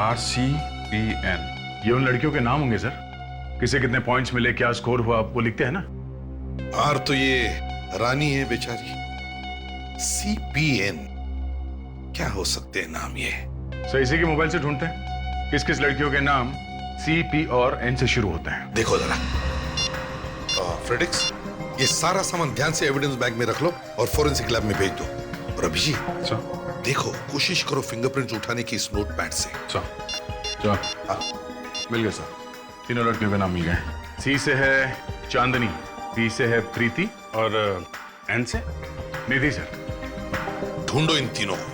RCPN। ये उन लड़कियों के नाम होंगे सर। किसे कितने पॉइंट्स मिले, क्या स्कोर हुआ, वो लिखते हैं ना। आर तो ये रानी है बेचारी। CPN क्या हो सकते हैं नाम ये? सर, इसी के मोबाइल से ढूंढते हैं किस किस लड़कियों के नाम CP और N से शुरू होते हैं। देखो जरा। फ्रेडिक्स, ये सारा सामान ध्यान से एविडेंस बैग में रख लो और फोरेंसिक लैब में भेज दो। और अभिजीत, देखो, कोशिश करो फिंगरप्रिंट्स उठाने की इस नोट पैड से। हाँ, मिल गए सर। तीनों लड़कियों के नाम मिल गए। C से है चांदनी, P से है प्रीति और N से निधि सर। ढूंढो इन तीनों को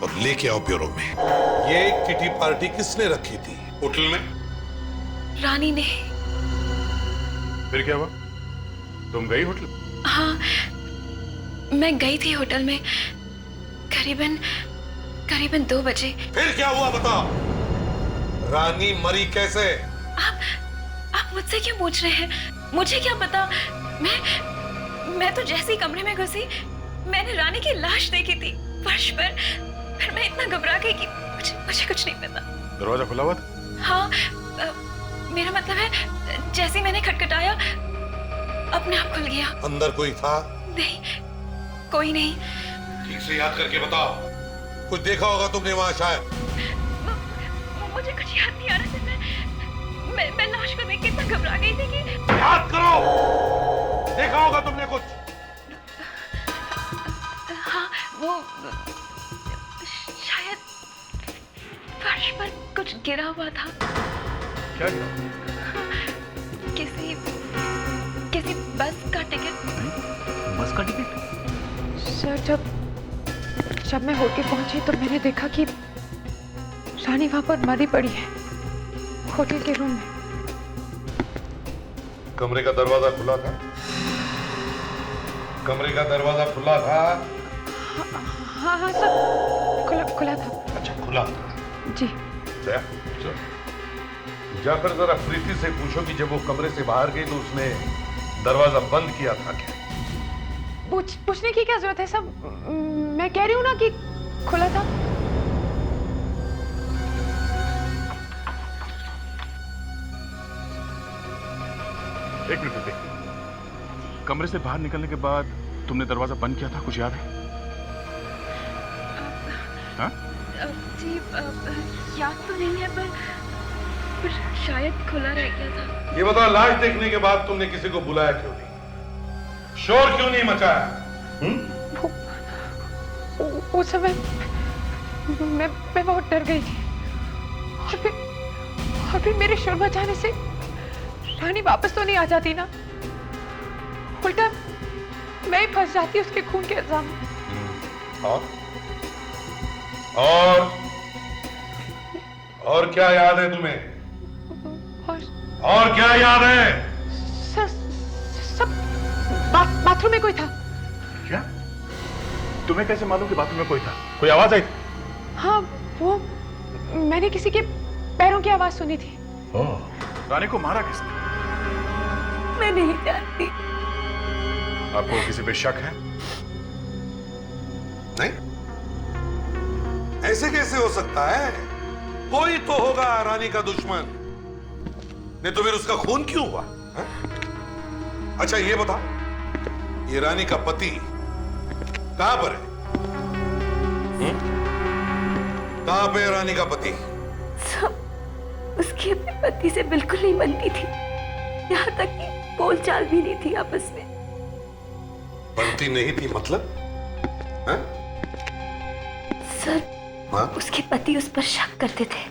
और लेके आओ ब्यूरो में। ये किटी पार्टी किसने रखी थी होटल में? रानी ने। फिर क्या हुआ? तुम गई होटल? हाँ, मैं गई थी होटल में करीबन 2 बजे। फिर क्या हुआ बताओ? रानी मरी कैसे? आप मुझसे क्यों पूछ रहे हैं? मुझे क्या पता। मैं तो जैसे ही कमरे में घुसी मैंने रानी की लाश देखी थी फर्श पर। फिर मैं इतना घबरा गई कि मुझे कुछ नहीं पता। दरवाजा खुला हुआ था? हाँ, मेरा मतलब है जैसे ही मैंने खटखटाया अपने आप खुल गया। अंदर कोई था? नहीं, कोई नहीं। ठीक से याद करके बताओ, कुछ देखा होगा तुमने वहां शायद? मुझे कुछ याद नहीं आ रहा था। मैं लाश को देख के इतना घबरा गई थी कि। याद करो, देखा होगा तुमने कुछ? हाँ, वो शायद फर्श पर कुछ गिरा हुआ था। क्या गिरा? किसी बस का टिकट। बस का टिकट? सर, जब मैं होटल पहुंची तो मैंने देखा कि रानी वहां पर मरी पड़ी है, होटल के रूम में। कमरे का दरवाजा खुला था? कमरे का दरवाजा खुला था? हाँ सर, खुला था। अच्छा, खुला था जी। जा फिर जरा प्रीति से पूछो कि जब वो कमरे से बाहर गई तो उसने दरवाजा बंद किया था क्या? पूछने की क्या जरूरत है सब? मैं कह रही हूँ ना कि खुला था। एक मिनट रुकिए। कमरे से बाहर निकलने के बाद तुमने दरवाजा बंद किया था, कुछ याद है? हाँ? जी, याद तो नहीं है पर शायद खुला रह गया था। ये बताओ, लाश देखने के बाद तुमने किसी को बुलाया क्यों नहीं? शोर क्यों नहीं मचाया? उस समय मैं बहुत डर गई थी और फिर मेरे शोर मचाने से रानी वापस तो नहीं आ जाती ना, उल्टा मैं ही फंस जाती उसके खून के इल्जाम में। और क्या याद है तुम्हें? और क्या याद है? सब बाथरूम में कोई था। क्या? तुम्हें कैसे मालूम कि बाथरूम में कोई था? कोई आवाज आई? हाँ, वो मैंने किसी के पैरों की आवाज सुनी थी। रानी को मारा किसने? मैं नहीं जानती। आपको किसी पे शक है? नहीं, ऐसे कैसे हो सकता है? कोई तो होगा रानी का दुश्मन, नहीं तो फिर उसका खून क्यों हुआ? है? अच्छा ये बता, ये रानी का पति कहां पर है? कहां पे है रानी का पति? सब उसकी अपने पति से बिल्कुल नहीं बनती थी, यहाँ तक कि बोलचाल भी नहीं थी आपस में। बनती नहीं थी मतलब? है? सर, हाँ? उसके पति उस पर शक करते थे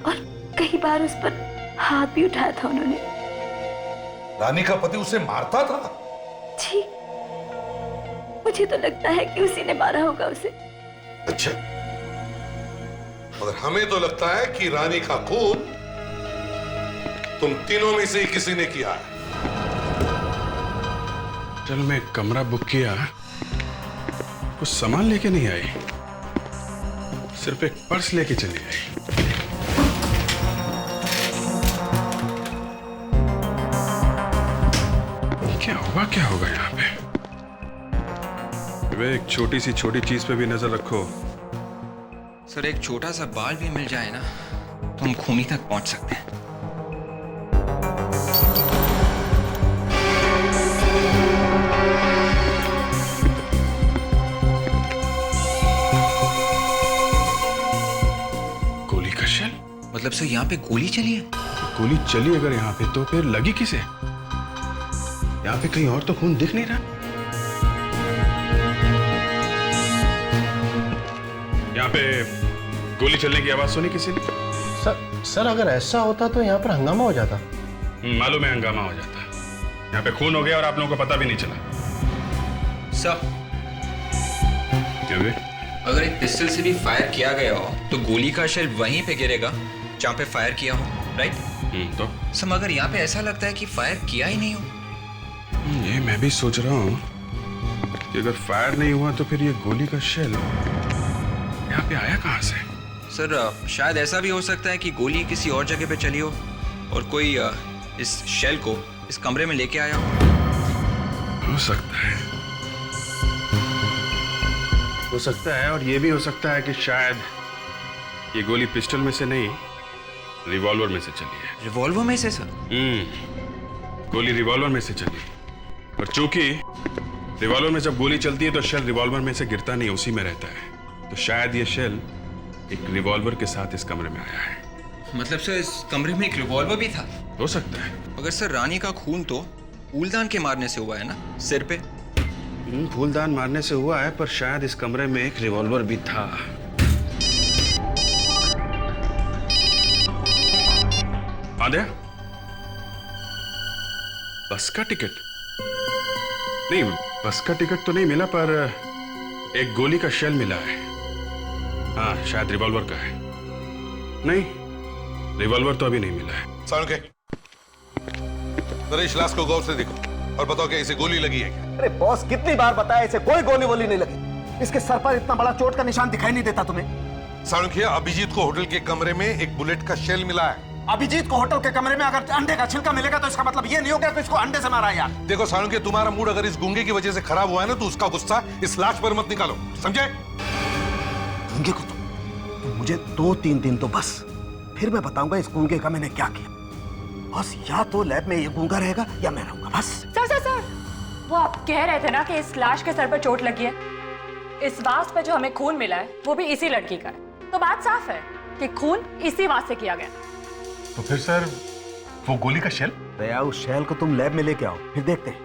और कई बार उस पर हाथ भी उठाया था उन्होंने। रानी का पति उसे मारता था? जी, मुझे तो लगता है कि उसी ने मारा होगा उसे। अच्छा, मगर हमें तो लगता है कि रानी का खून तुम तीनों में से ही किसी ने किया है। चल, मैं कमरा बुक किया, कुछ सामान लेके नहीं आई, सिर्फ एक पर्स लेके चली आई। क्या होगा यहाँ पे? वे एक छोटी चीज पे भी नजर रखो। सर, एक छोटा सा बाल भी मिल जाए ना तो हम खूनी तक पहुंच सकते हैं। गोली का शेल? मतलब सर, यहाँ पे गोली चली है? गोली चली अगर यहाँ पे तो फिर लगी किसे? यहाँ पे कहीं और तो खून दिख नहीं रहा। यहाँ पे गोली चलने की आवाज सुनी किसी ने? सर अगर ऐसा होता तो यहाँ पर हंगामा हो जाता। मालूम है, हंगामा हो जाता। यहाँ पे खून हो गया और आप लोगों को पता भी नहीं चला। सर, क्या हुआ? अगर एक पिस्टल से भी फायर किया गया हो तो गोली का शेल वहीं पे गिरेगा जहाँ पे फायर किया हो, राइट? तो सर, मगर यहाँ पे ऐसा लगता है कि फायर किया ही नहीं हो। ये मैं भी सोच रहा हूँ कि अगर फायर नहीं हुआ तो फिर ये गोली का शेल यहाँ पे आया कहाँ से? सर शायद ऐसा भी हो सकता है कि गोली किसी और जगह पे चली हो और कोई इस शेल को इस कमरे में लेके आया हो सकता है, हो सकता है। और ये भी हो सकता है कि शायद ये गोली पिस्टल में से नहीं, रिवॉल्वर में से चली है। रिवॉल्वर में से सर? गोली रिवॉल्वर में से चली, और चूंकि रिवॉल्वर में जब गोली चलती है तो शेल रिवॉल्वर में से गिरता नहीं, उसी में रहता है। तो शायद ये शेल एक रिवॉल्वर के साथ इस कमरे में आया है। मतलब सर इस कमरे में एक रिवॉल्वर भी था? हो सकता है। मगर सर रानी का खून तो फूलदान के मारने से हुआ है ना, सिर पे? फूलदान मारने से हुआ है, पर शायद इस कमरे में एक रिवॉल्वर भी था। आद्या, बस का टिकट नहीं, बस का टिकट तो नहीं मिला, पर एक गोली का शेल मिला है। हाँ, शायद रिवॉल्वर का है। नहीं, रिवॉल्वर तो अभी नहीं मिला है। सालुंके, नरेश लाश को गौर से देखो और बताओ क्या इसे गोली लगी है क्या? अरे बॉस, कितनी बार बताया इसे, कोई गोली वोली नहीं लगी। इसके सर पर इतना बड़ा चोट का निशान दिखाई नहीं देता तुम्हें? सालुंके, अभिजीत को होटल के कमरे में एक बुलेट का शेल मिला है। अभिजीत को होटल के कमरे में अगर अंडे का छिलका मिलेगा तो इसका मतलब ये नहीं हो गया कि इसको अंडे से मारा यार। देखो सालुंके, तुम्हारा मूड अगर इस गूंगे की वजह से खराब हुआ है ना, तो उसका गुस्सा इस लाश पर मत निकालो, समझे? गूंगे को तो मुझे 2-3 दिन तो बस, फिर मैं बताऊंगा इस गूंगे का मैंने क्या किया। बस या तो लैब में ये गूंगा रहेगा या मैं रहूंगा, बस। सर सर सर, वो आप कह रहे थे ना कि इस लाश के सर पर चोट लगी है। इस वास पर जो हमें खून मिला है वो भी इसी लड़की का है, तो बात साफ है कि खून इसी वास से किया गया। तो फिर सर वो गोली का शेल? दया, उस शेल को तुम लैब में लेके आओ, फिर देखते हैं।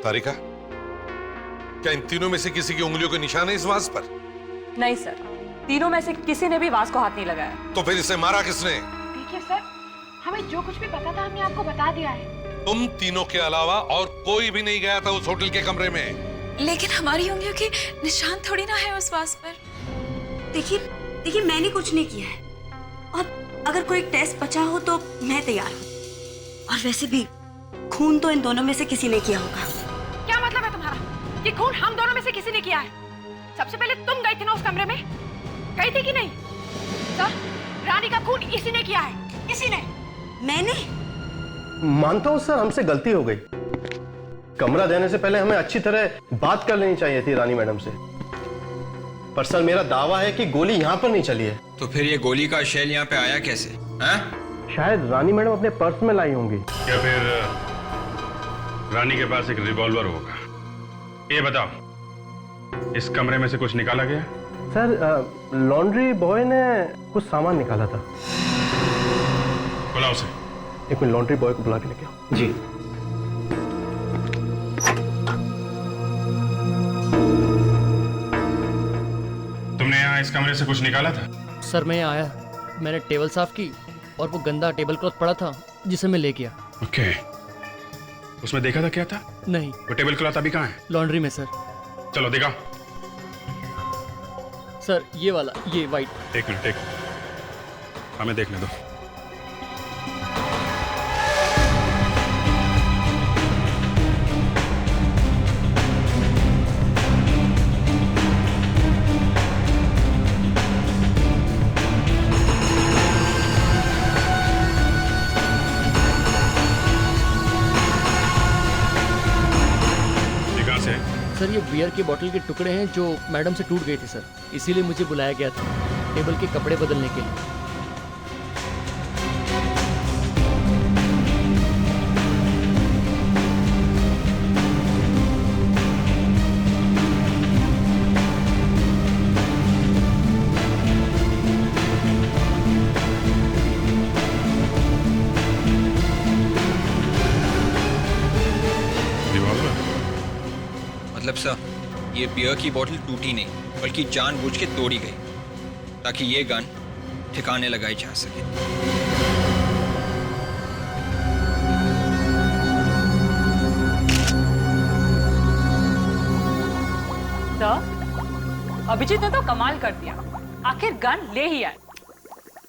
तारिका, क्या इन तीनों में से किसी की उंगलियों के निशान है इस वास पर? नहीं सर, तीनों में से किसी ने भी वास को हाथ नहीं लगाया। तो फिर इसे मारा किसने? देखिए सर, हमें जो कुछ भी पता था हमने आपको बता दिया है। तुम तीनों के अलावा और कोई भी नहीं गया था उस होटल के कमरे में। लेकिन हमारी उंगलियों के निशान थोड़ी ना है उस वास पर। देखिए मैंने कुछ नहीं किया है, और अगर कोई टेस्ट बचा हो तो मैं तैयार हूँ। और वैसे भी खून तो इन दोनों में से किसी ने किया होगा। क्या मतलब है तुम्हारा? ये खून हम दोनों में से किसी ने किया है। सबसे पहले तुम गई थी ना उस कमरे में, गई थी कि नहीं? सर, रानी का खून इसी ने किया है। इसी ने? मैंने? मानता हूँ सर, हमसे गलती हो गई। कमरा देने से पहले हमें अच्छी तरह बात कर लेनी चाहिए थी रानी मैडम से। पर सर, मेरा दावा है कि गोली यहाँ पर नहीं चली है। तो फिर ये गोली का शेल यहाँ पे आया कैसे? हैं? शायद रानी मैडम अपने पर्स में लाई होंगी। या फिर रानी के पास एक रिवॉल्वर होगा। ये बताओ, इस कमरे में से कुछ निकाला गया? सर, लॉन्ड्री बॉय ने कुछ सामान निकाला था। बुलाओ उसे। एक मिनट, लॉन्ड्री बॉय को बुला के लेके आओ। जी। तुमने यहाँ इस कमरे से कुछ निकाला था? सर, मैं यहाँ आया, मैंने टेबल साफ की और वो गंदा टेबल क्लॉथ पड़ा था जिसे मैं ले गया। ओके। उसमें देखा था क्या था? नहीं। वो टेबल क्लॉथ अभी कहाँ है? लॉन्ड्री में सर। चलो दिखाओ। सर, ये वाला, ये वाइट। एक मिनट, एक हमें देखने दो। सर, ये बियर की बोतल के टुकड़े हैं जो मैडम से टूट गए थे सर, इसीलिए मुझे बुलाया गया था टेबल के कपड़े बदलने के लिए। मतलब सर, ये बियर की बोतल टूटी नहीं बल्कि जानबूझ के तोड़ी गई ताकि ये गन ठिकाने लगाई जा सके। सर, अभिजीत ने तो कमाल कर दिया, आखिर गन ले ही आए।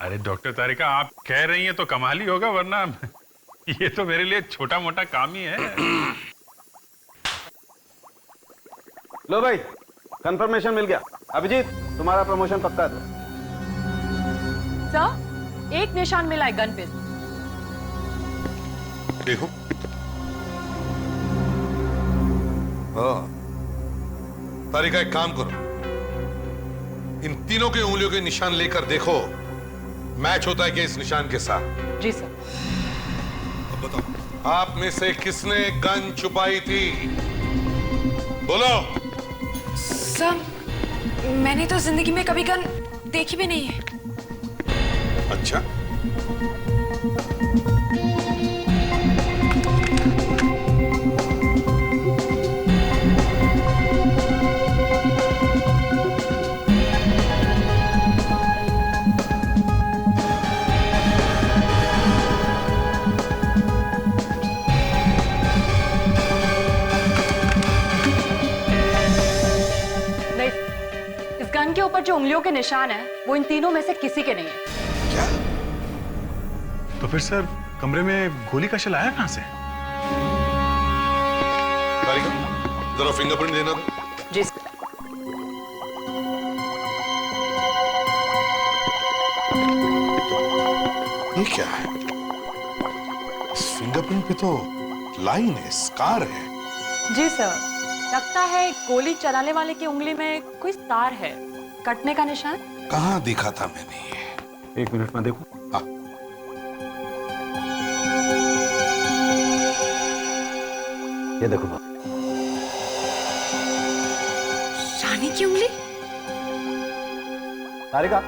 अरे डॉक्टर तारिका, आप कह रही हैं तो कमाल ही होगा, वरना ये तो मेरे लिए छोटा मोटा काम ही है। लो भाई, कंफर्मेशन मिल गया। अभिजीत, तुम्हारा प्रमोशन पक्का था। सर, एक निशान मिला है गन पे। देखो। हाँ। तारिका, एक काम करो, इन तीनों के उंगलियों के निशान लेकर देखो मैच होता है क्या इस निशान के साथ। जी सर। अब बताओ, आप में से किसने गन छुपाई थी? बोलो। सर, मैंने तो जिंदगी में कभी गन देखी भी नहीं है। अच्छा, गन के ऊपर जो उंगलियों के निशान है वो इन तीनों में से किसी के नहीं है। क्या? तो फिर सर कमरे में गोली का शेल आया कहां से? तारिका, जरा फिंगरप्रिंट देना था। जी। ये क्या है? इस फिंगरप्रिंट पे तो लाइन है, स्कार है। जी सर, लगता है गोली चलाने वाले की उंगली में कोई तार है, कटने का निशान। कहाँ देखा था मैंने ये? एक मिनट में देखो। हाँ। ये देखो बाबा। रानी की उंगली? तारिका,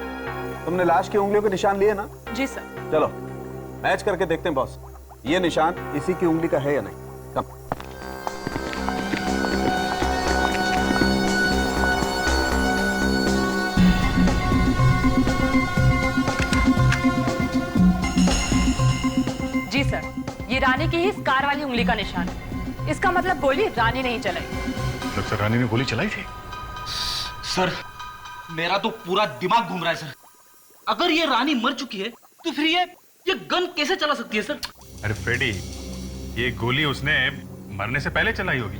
तुमने लाश की उंगलियों के निशान लिए ना? जी सर। चलो मैच करके देखते हैं बॉस, ये निशान इसी की उंगली का है या नहीं। कम। जी सर, ये रानी की ही स्कार वाली उंगली का निशान है। इसका मतलब गोली रानी नहीं चलाई। मतलब सर रानी ने गोली चलाई थी? सर, मेरा तो पूरा दिमाग घूम रहा है सर। अगर ये रानी मर चुकी है तो फिर ये गन कैसे चला सकती है सर? अरे फ्रेडी, ये गोली उसने मरने से पहले चलाई होगी।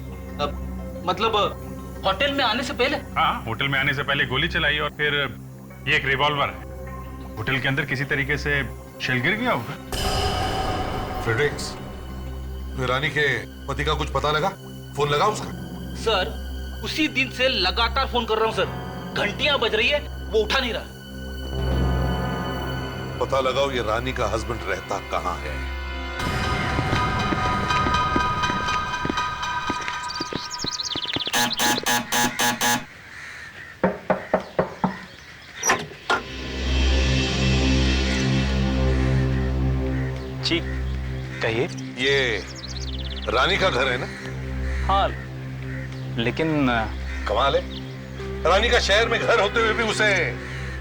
मतलब होटल में आने से पहले? हाँ, होटल में आने से पहले गोली चलाई और फिर ये एक रिवॉल्वर है। होटल के अंदर किसी तरीके से शेल गिर गया होगा। फ्रेडेक्स, रानी के पति का कुछ पता लगा? फोन लगा उसका? सर, उसी दिन से लगातार फोन कर रहा हूँ सर, घंटियां बज रही है, वो उठा नहीं रहा। पता लगाओ ये रानी का हस्बैंड रहता कहाँ है। जी कहिए। ये रानी का घर है ना? हाँ, लेकिन कमाल है, रानी का शहर में घर होते हुए भी उसे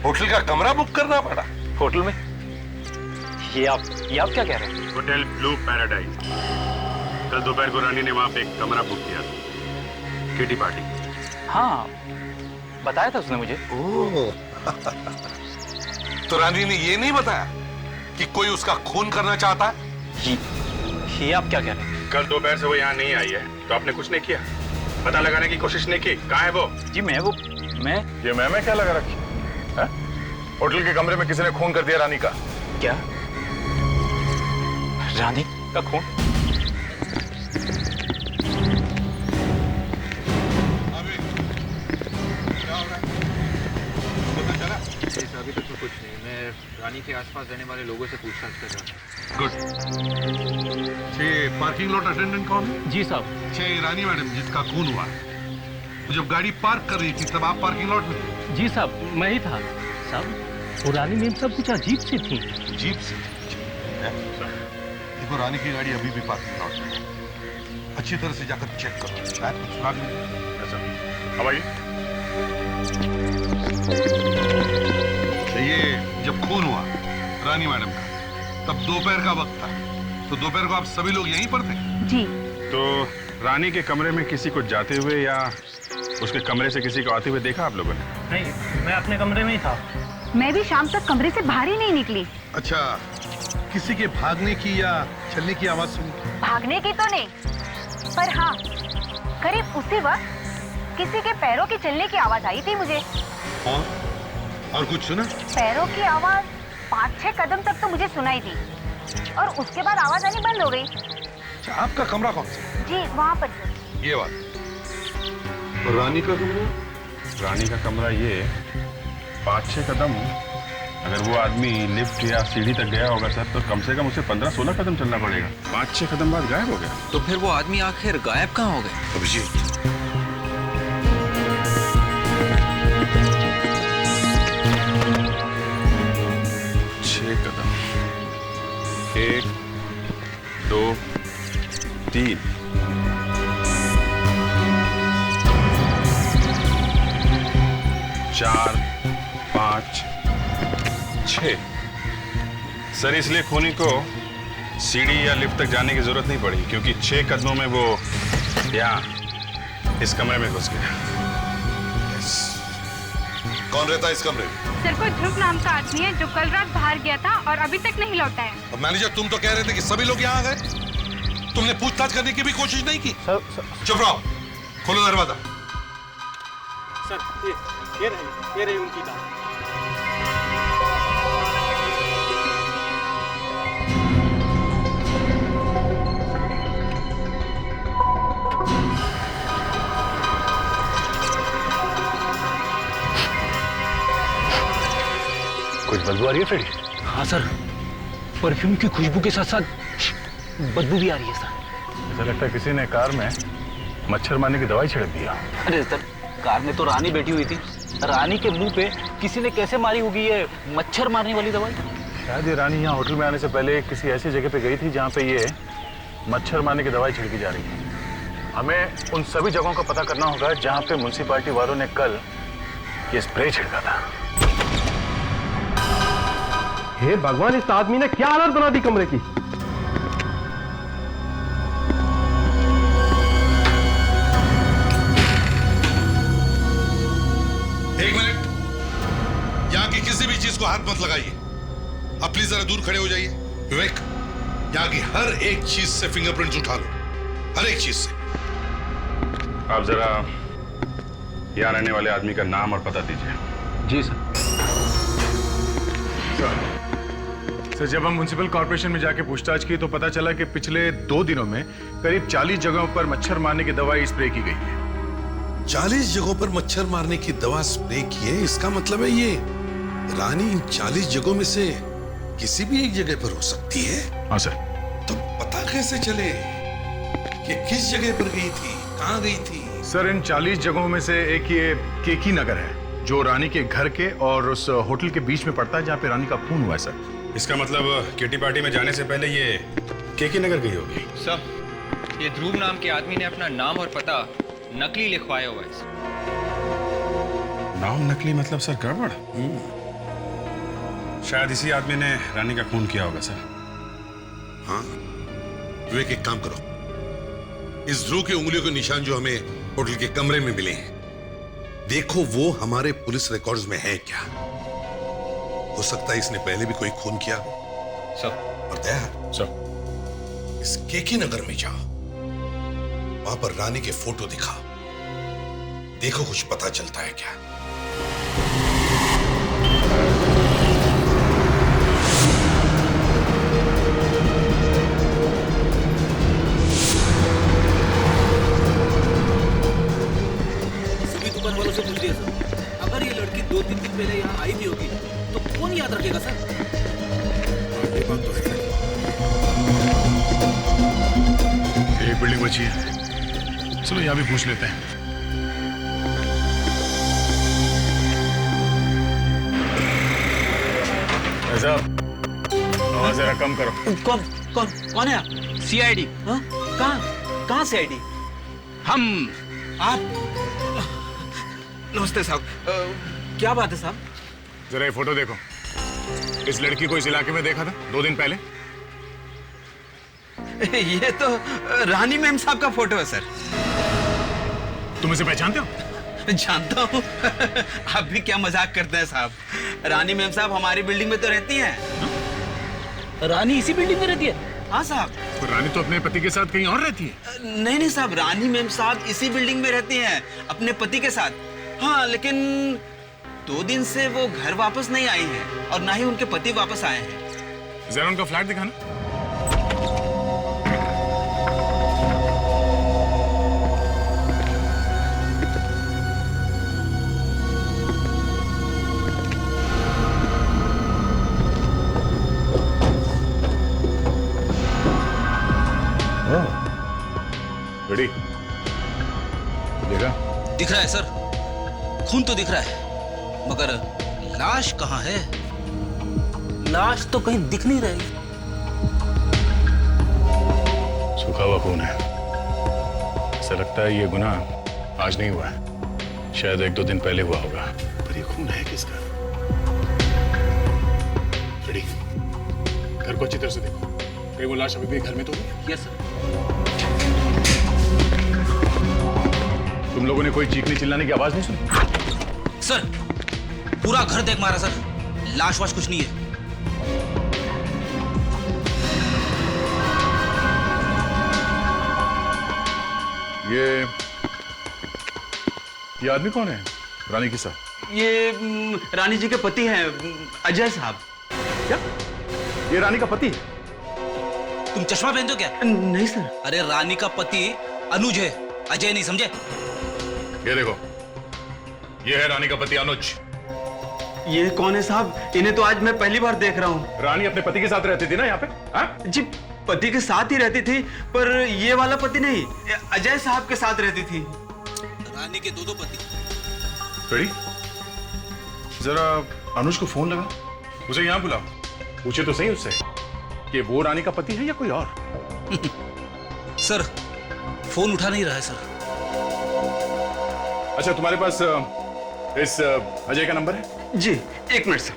होटल का कमरा बुक करना पड़ा। होटल में? ये आप क्या कह रहे हैं? Hotel blue paradise. कल दोपहर को रानी ने वहां पे एक कमरा बुक किया था, किटी पार्टी। हाँ, बताया था उसने मुझे। ओह, तो रानी ने ये नहीं बताया कि कोई उसका खून करना चाहता है? ये आप क्या कह रहे हैं? कल दोपहर से वो यहाँ नहीं आई है तो आपने कुछ नहीं किया, पता लगाने की कोशिश नहीं की? कहाँ है वो? जी मैं ये मैं क्या लगा रखी है? होटल के कमरे में किसी ने खून कर दिया रानी का। क्या? रानी का खून? अभी तक तो कुछ नहीं, मैं रानी के आसपास रहने वाले लोगों से पूछताछ कर रहा हूँ। गुड। ये पार्किंग लॉट अटेंडेंट कौन है? जी साहब। ये रानी मैडम जिसका खून हुआ, तो जब गाड़ी पार्क कर रही थी तब आप पार्किंग लॉट में थे? जी साहब, मैं ही था साहब। वो रानी मैम सब कुछ अजीब सी थी। अजीब सी? देखो रानी की गाड़ी अभी भी पार्किंग लॉट में है, अच्छी तरह से जाकर चेक करो। शायद कुछ बात नहीं। अब आइए। ये जब खून हुआ रानी मैडम का, तब दोपहर का वक्त था, तो दोपहर को आप सभी लोग यहीं पर थे? जी। तो रानी के कमरे में किसी को जाते हुए या उसके कमरे से किसी को आते हुए देखा आप लोगों ने? नहीं, मैं अपने कमरे में ही था। मैं भी शाम तक कमरे से बाहर ही नहीं निकली। अच्छा, किसी के भागने की या चलने की आवाज सुनी? भागने की तो नहीं, पर हाँ, करीब उसी वक्त किसी के पैरों की चलने की आवाज आई थी मुझे। हाँ, और कुछ सुना? पैरों की आवाज 5-6 कदम तक तो मुझे सुनाई दी और उसके बाद आवाज आनी बंद हो गई। अच्छा, आपका कमरा कौन सा? जी वहाँ पर सर। ये बात। और रानी का कमरा? रानी का कमरा ये 5-6 कदम। अगर वो आदमी लिफ्ट या सीढ़ी तक गया होगा सर तो कम से कम उसे 15-16 कदम चलना पड़ेगा। 5-6 कदम बाद गायब हो गया। तो फिर वो आदमी आखिर गायब कहाँ हो गए? अभिजीत, 6 कदम, 1, 2, 3, 4, 5, 6। सर इसलिए खूनी को सीढ़ी या लिफ्ट तक जाने की जरूरत नहीं पड़ी क्योंकि 6 कदमों में वो यहाँ इस कमरे में घुस गया। कौन रहता है इस कमरे में? सर कोई ध्रुव नाम का आदमी है जो कल रात बाहर गया था और अभी तक नहीं लौटा है। अब मैनेजर, तुम तो कह रहे थे कि सभी लोग यहाँ आ गए। तुमने पूछताछ करने की भी कोशिश नहीं की? चुप रहो, खोलो दरवाजा। सर ये रही उनकी बात। कुछ बदबू आ रही है फ्रेडी? हाँ सर, परफ्यूम की खुशबू के साथ साथ बदबू भी आ रही है सर। ऐसा लगता है किसी ने कार में मच्छर मारने की दवाई छिड़क दिया। अरे सर, कार में तो रानी बैठी हुई थी। रानी के मुंह पे किसी ने कैसे मारी होगी ये मच्छर मारने वाली दवाई? शायद ये रानी यहाँ होटल में आने से पहले किसी ऐसी जगह पे गई थी जहाँ पे ये मच्छर मारने की दवाई छिड़की जा रही है। हमें उन सभी जगहों का पता करना होगा जहाँ पे म्युनिसिपैलिटी वालों ने कल ये स्प्रे छिड़का था। हे भगवान, इस आदमी ने क्या हालत बना दी कमरे की। एक मिनट, यहाँ की किसी भी चीज को हाथ मत लगाइए। आप प्लीज जरा दूर खड़े हो जाइए। विवेक, यहाँ की हर एक चीज से फिंगरप्रिंट्स उठा लो, हर एक चीज से। आप जरा यहाँ रहने वाले आदमी का नाम और पता दीजिए। जी सर। सर जब हम म्युनिसिपल कॉर्पोरेशन में जाके पूछताछ की तो पता चला कि पिछले 2 दिनों में करीब 40 जगहों पर मच्छर मारने की दवाई स्प्रे की गई है। 40 जगहों पर मच्छर मारने की दवा स्प्रे की है, इसका मतलब है ये रानी इन 40 जगहों में से किसी भी एक जगह पर हो सकती है। हाँ सर। तो पता कैसे चले कि किस जगह पर गई थी, कहाँ गई थी? सर इन 40 जगहों में से एक ये केकी नगर है जो रानी के घर के और उस होटल के बीच में पड़ता है जहाँ पे रानी का खून हुआ है सर। इसका मतलब किटी पार्टी में जाने से पहले ये केकी नगर गई होगी। सर, ये ध्रुव नाम के आदमी ने अपना नाम और पता नकली लिखवाया हुआ है। नाम नकली मतलब सर गड़बड़। शायद इसी आदमी ने रानी का खून किया होगा सर। हाँ, विवेक एक काम करो, इस ध्रुव की उंगलियों के निशान जो हमें होटल के कमरे में मिले हैं, देखो वो हमारे पुलिस रिकॉर्ड्स में है क्या। हो सकता है इसने पहले भी कोई खून किया हो। सर। और दया सर, इस केकी नगर में जाओ, वहां पर रानी के फोटो दिखाओ, देखो कुछ पता चलता है क्या। सभी दुकान वालों से पूछ लिया सर, अगर ये लड़की 2-3 दिन पहले यहाँ आई भी होगी तो कौन याद रखेगा सर? ये बात तो है। एक बिल्डिंग बची है, चलो यहाँ भी पूछ लेते हैं। आवाज जरा कम करो। कौन है आप? CID? हाँ? कहाँ CID? हम आप? नमस्ते साहब, क्या बात है साहब? जरा ये फोटो देखो। इस लड़की को इस इलाके में देखा था 2 दिन पहले। ये तो रानी मैम साहब का फोटो है सर। तुम इसे पहचानते हो? जानता हूँ। आप भी क्या मजाक करते हैं साहब। रानी मैम साहब हमारी बिल्डिंग में तो रहती हैं। रानी इसी बिल्डिंग में रहती है? हाँ साहब। तो रानी तो अपने पति के साथ कहीं और रहती है। नहीं साहब, रानी मैम साहब इसी बिल्डिंग में रहती हैं अपने पति के साथ। हाँ, लेकिन 2 दिन से वो घर वापस नहीं आई है और ना ही उनके पति वापस आए हैं। जरा उनका फ्लैट दिखाना। रेडी? देखा? दिख रहा है सर, खून तो दिख रहा है, मगर लाश कहाँ है? लाश तो कहीं दिख नहीं रही। सूखा हुआ खून है। ऐसा लगता है ये गुनाह आज नहीं हुआ है, शायद 1-2 दिन पहले हुआ होगा। पर ये खून है किसका? रेडी? घर को अच्छी तरह से देखो, कहीं वो लाश अभी भी घर में तो नहीं? Yes sir. तुम लोगों ने कोई चीखने चिल्लाने की आवाज नहीं सुनी? सर पूरा घर देख मारा सर, लाश वाश कुछ नहीं है। ये आदमी कौन है? रानी के साथ? ये रानी जी के पति हैं, अजय साहब। क्या ये रानी का पति? तुम चश्मा पहनते हो क्या? नहीं सर। अरे रानी का पति अनुज है, अजय नहीं, समझे? ये देखो, ये है रानी का पति अनुज। ये कौन है साहब? इन्हें तो आज मैं पहली बार देख रहा हूँ। रानी अपने पति के साथ रहती थी ना यहाँ पे? हाँ? जी पति के साथ ही रहती थी, पर ये वाला पति नहीं, अजय साहब के साथ रहती थी। रानी के 2 पति। रेडी? जरा अनुज को फोन लगा, उसे यहाँ बुलाओ, पूछे तो सही उससे कि वो रानी का पति है या कोई और। सर फोन उठा नहीं रहा है सर। अच्छा, तुम्हारे पास इस अजय का नंबर है? जी 1 मिनट सर।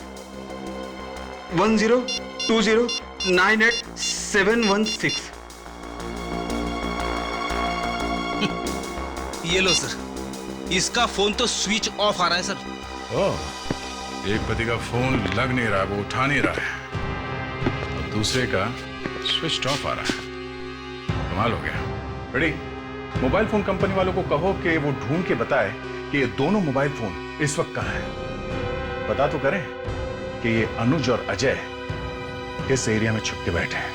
1020987716। ये लो सर, इसका फोन तो स्विच ऑफ आ रहा है सर। ओह, एक पति का फोन लग नहीं रहा है, वो उठा नहीं रहा है, और दूसरे का स्विच ऑफ आ रहा है। कमाल हो गया। रेडी? मोबाइल फोन कंपनी वालों को कहो कि वो ढूंढ के बताए कि ये दोनों मोबाइल फोन इस वक्त कहां हैं। पता तो करें कि ये अनुज और अजय किस एरिया में छुप के बैठे हैं।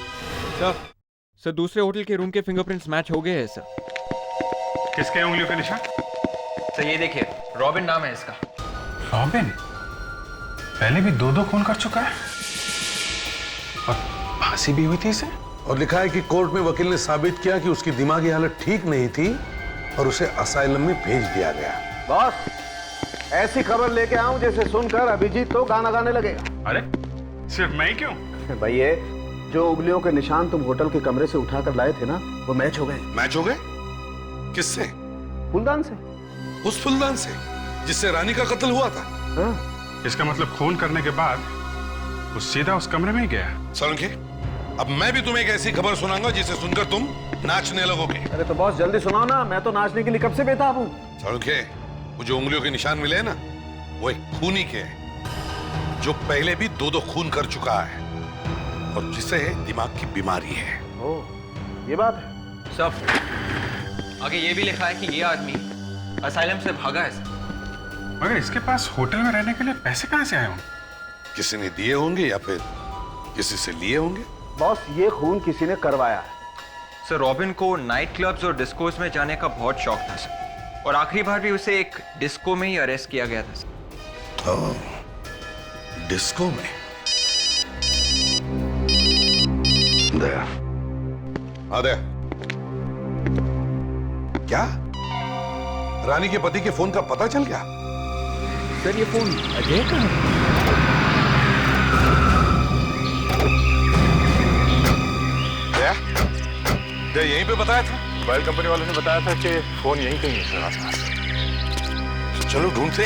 सर दूसरे होटल के रूम के फिंगरप्रिंट्स मैच हो गए हैं सर। किसके उंगलियों के निशान? सर ये देखिए, रॉबिन नाम है इसका। रॉबिन पहले भी 2 खून कर चुका है और फांसी भी हुई थी इसे। और लिखा है कि कोर्ट में वकील ने साबित किया कि उसकी दिमागी हालत ठीक नहीं थी और उसे असाइलम में भेज दिया गया। बॉस, ऐसी खबर लेके आऊं जैसे सुनकर अभिजीत तो गाना गाने लगेगा। अरे सिर्फ मैं ही क्यों? भाई ये जो उंगलियों के निशान तुम होटल के कमरे से उठाकर लाए थे ना, वो मैच हो गए। मैच हो गए? किससे? फूलदान से। उस फूलदान से जिससे रानी का कत्ल हुआ था? हाँ। इसका मतलब खून करने के बाद वो सीधा उस कमरे में ही गया। सोलंकी, अब मैं भी तुम्हें एक ऐसी खबर सुनाऊंगा जिसे सुनकर तुम नाचने लगोगे। अरे तो बॉस जल्दी सुनाओ ना, मैं तो नाचने के लिए कब से बेताब हूँ। सोलंकी, वो जो उंगलियों के निशान मिले हैं ना, वो एक खूनी के हैं, जो पहले भी 2 खून कर चुका है और जिसे दिमाग की बीमारी है। ओह, ये बात है। सब आगे ये भी लिखा है कि ये आदमी असाइलम से भागा है सर। मगर इसके पास होटल में रहने के लिए पैसे कहां से आए होंगे? किसी ने दिए होंगे या फिर किसी से लिए होंगे। बॉस ये खून किसी ने करवाया है। सर रॉबिन को नाइट क्लब्स और डिस्कोस में जाने का बहुत शौक था सर, और आखिरी बार भी उसे एक डिस्को में ही अरेस्ट किया गया था सर। ओह, डिस्को में? दया, हाँ दया, क्या रानी के पति के फोन का पता चल गया? सर ये फोन अजय का है। यहीं पे बताया था? मोबाइल कंपनी वालों ने बताया था कि फोन यहीं कहीं है सर आसपास। चलो ढूंढते।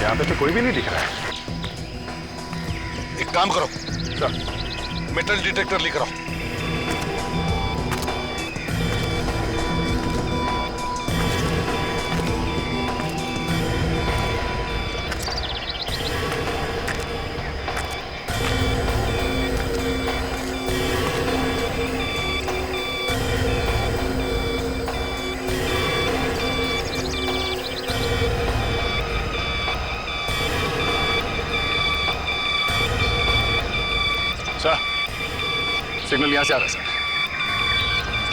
यहाँ पे तो कोई भी नहीं दिख रहा है। एक काम करो सर, मेटल डिटेक्टर लेकर आओ। यहाँ से आ रहा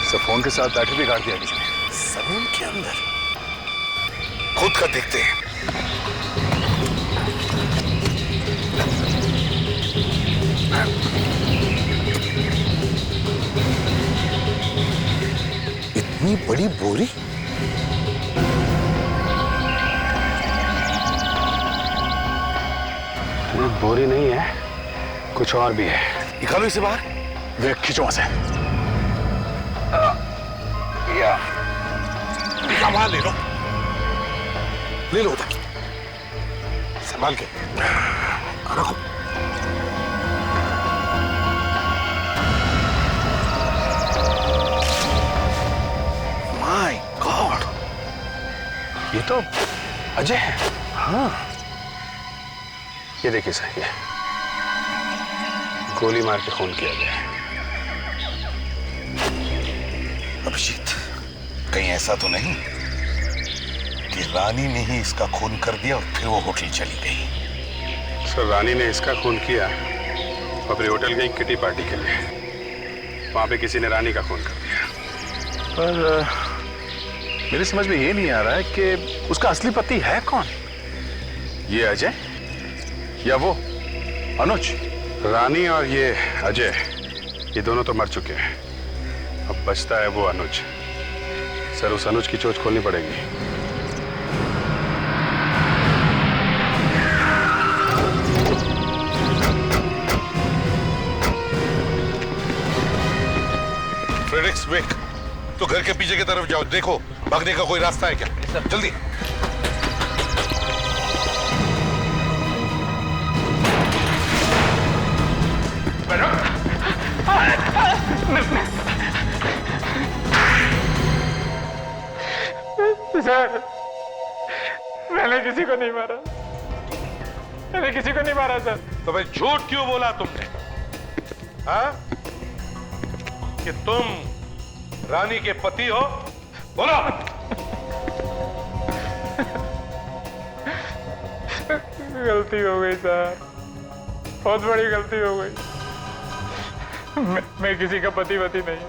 सर फोन के साथ बैटरी भी काट दिया किसी ने। सलून के अंदर खुद का देखते हैं। इतनी बड़ी बोरी? बोरी नहीं है, कुछ और भी है। निकालो इसे बाहर। वे खींचो वहां से। वहां ले लो, ले लो उधर, संभाल के रखो। माय गॉड, ये तो अजय है। हाँ, ये देखिए सर, ये गोली मार के खून किया गया है। अभिजीत, कहीं ऐसा तो नहीं कि रानी ने ही इसका खून कर दिया और फिर वो होटल चली गई? सर, रानी ने इसका खून किया, अपने होटल गई किटी पार्टी के लिए। वहां पे किसी ने रानी का खून कर दिया। पर मेरी समझ में ये नहीं आ रहा है कि उसका असली पति है कौन? ये अजय या वो अनुज? रानी और ये अजय, ये दोनों तो मर चुके हैं। अब बचता है वो अनुज। सर, उस अनुज की चोट खोलनी पड़ेगी। फ्रेडरिक्स, वेक, तो घर के पीछे की तरफ जाओ, देखो भागने का कोई रास्ता है क्या? जल्दी। सर, मैंने किसी को नहीं मारा, मैंने किसी को नहीं मारा सर। तो भाई झूठ क्यों बोला तुमने? हाँ? कि तुम रानी के पति हो? बोलो। गलती हो गई सर, बहुत बड़ी गलती हो गई। मैं किसी का पति वती नहीं,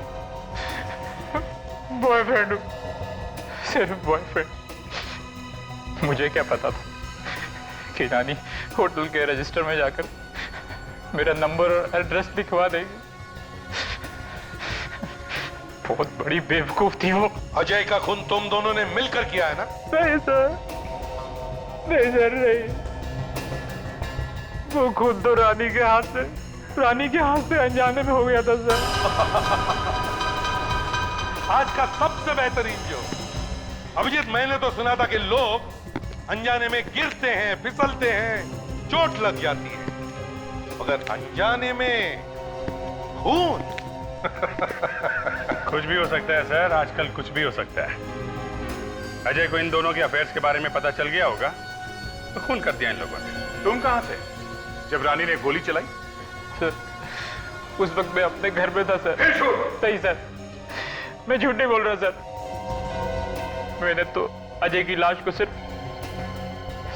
बॉयफ्रेंड हूँ, सिर्फ बॉयफ्रेंड। मुझे क्या पता था कि रानी होटल के रजिस्टर में जाकर मेरा नंबर और एड्रेस लिखवा देगी। बहुत बड़ी बेवकूफ थी वो। अजय का खून तुम दोनों ने मिलकर किया है ना? नहीं सर, नहीं सर, नहीं। वो खुद तो रानी के हाथ से अनजाने में हो गया था सर। आज का सबसे बेहतरीन जो अभिजीत, मैंने तो सुना था कि लोग अनजाने में गिरते हैं, फिसलते हैं, चोट लग जाती है, मगर अनजाने में खून। कुछ भी हो सकता है सर, आजकल कुछ भी हो सकता है। अजय को इन दोनों के अफेयर्स के बारे में पता चल गया होगा तो खून कर दिया इन लोगों ने। तुम कहां थे जब रानी ने गोली चलाई? सर, उस वक्त मैं अपने घर में था सर। सही सर, मैं झूठ नहीं बोल रहा सर। मैंने तो अजय की लाश को सिर्फ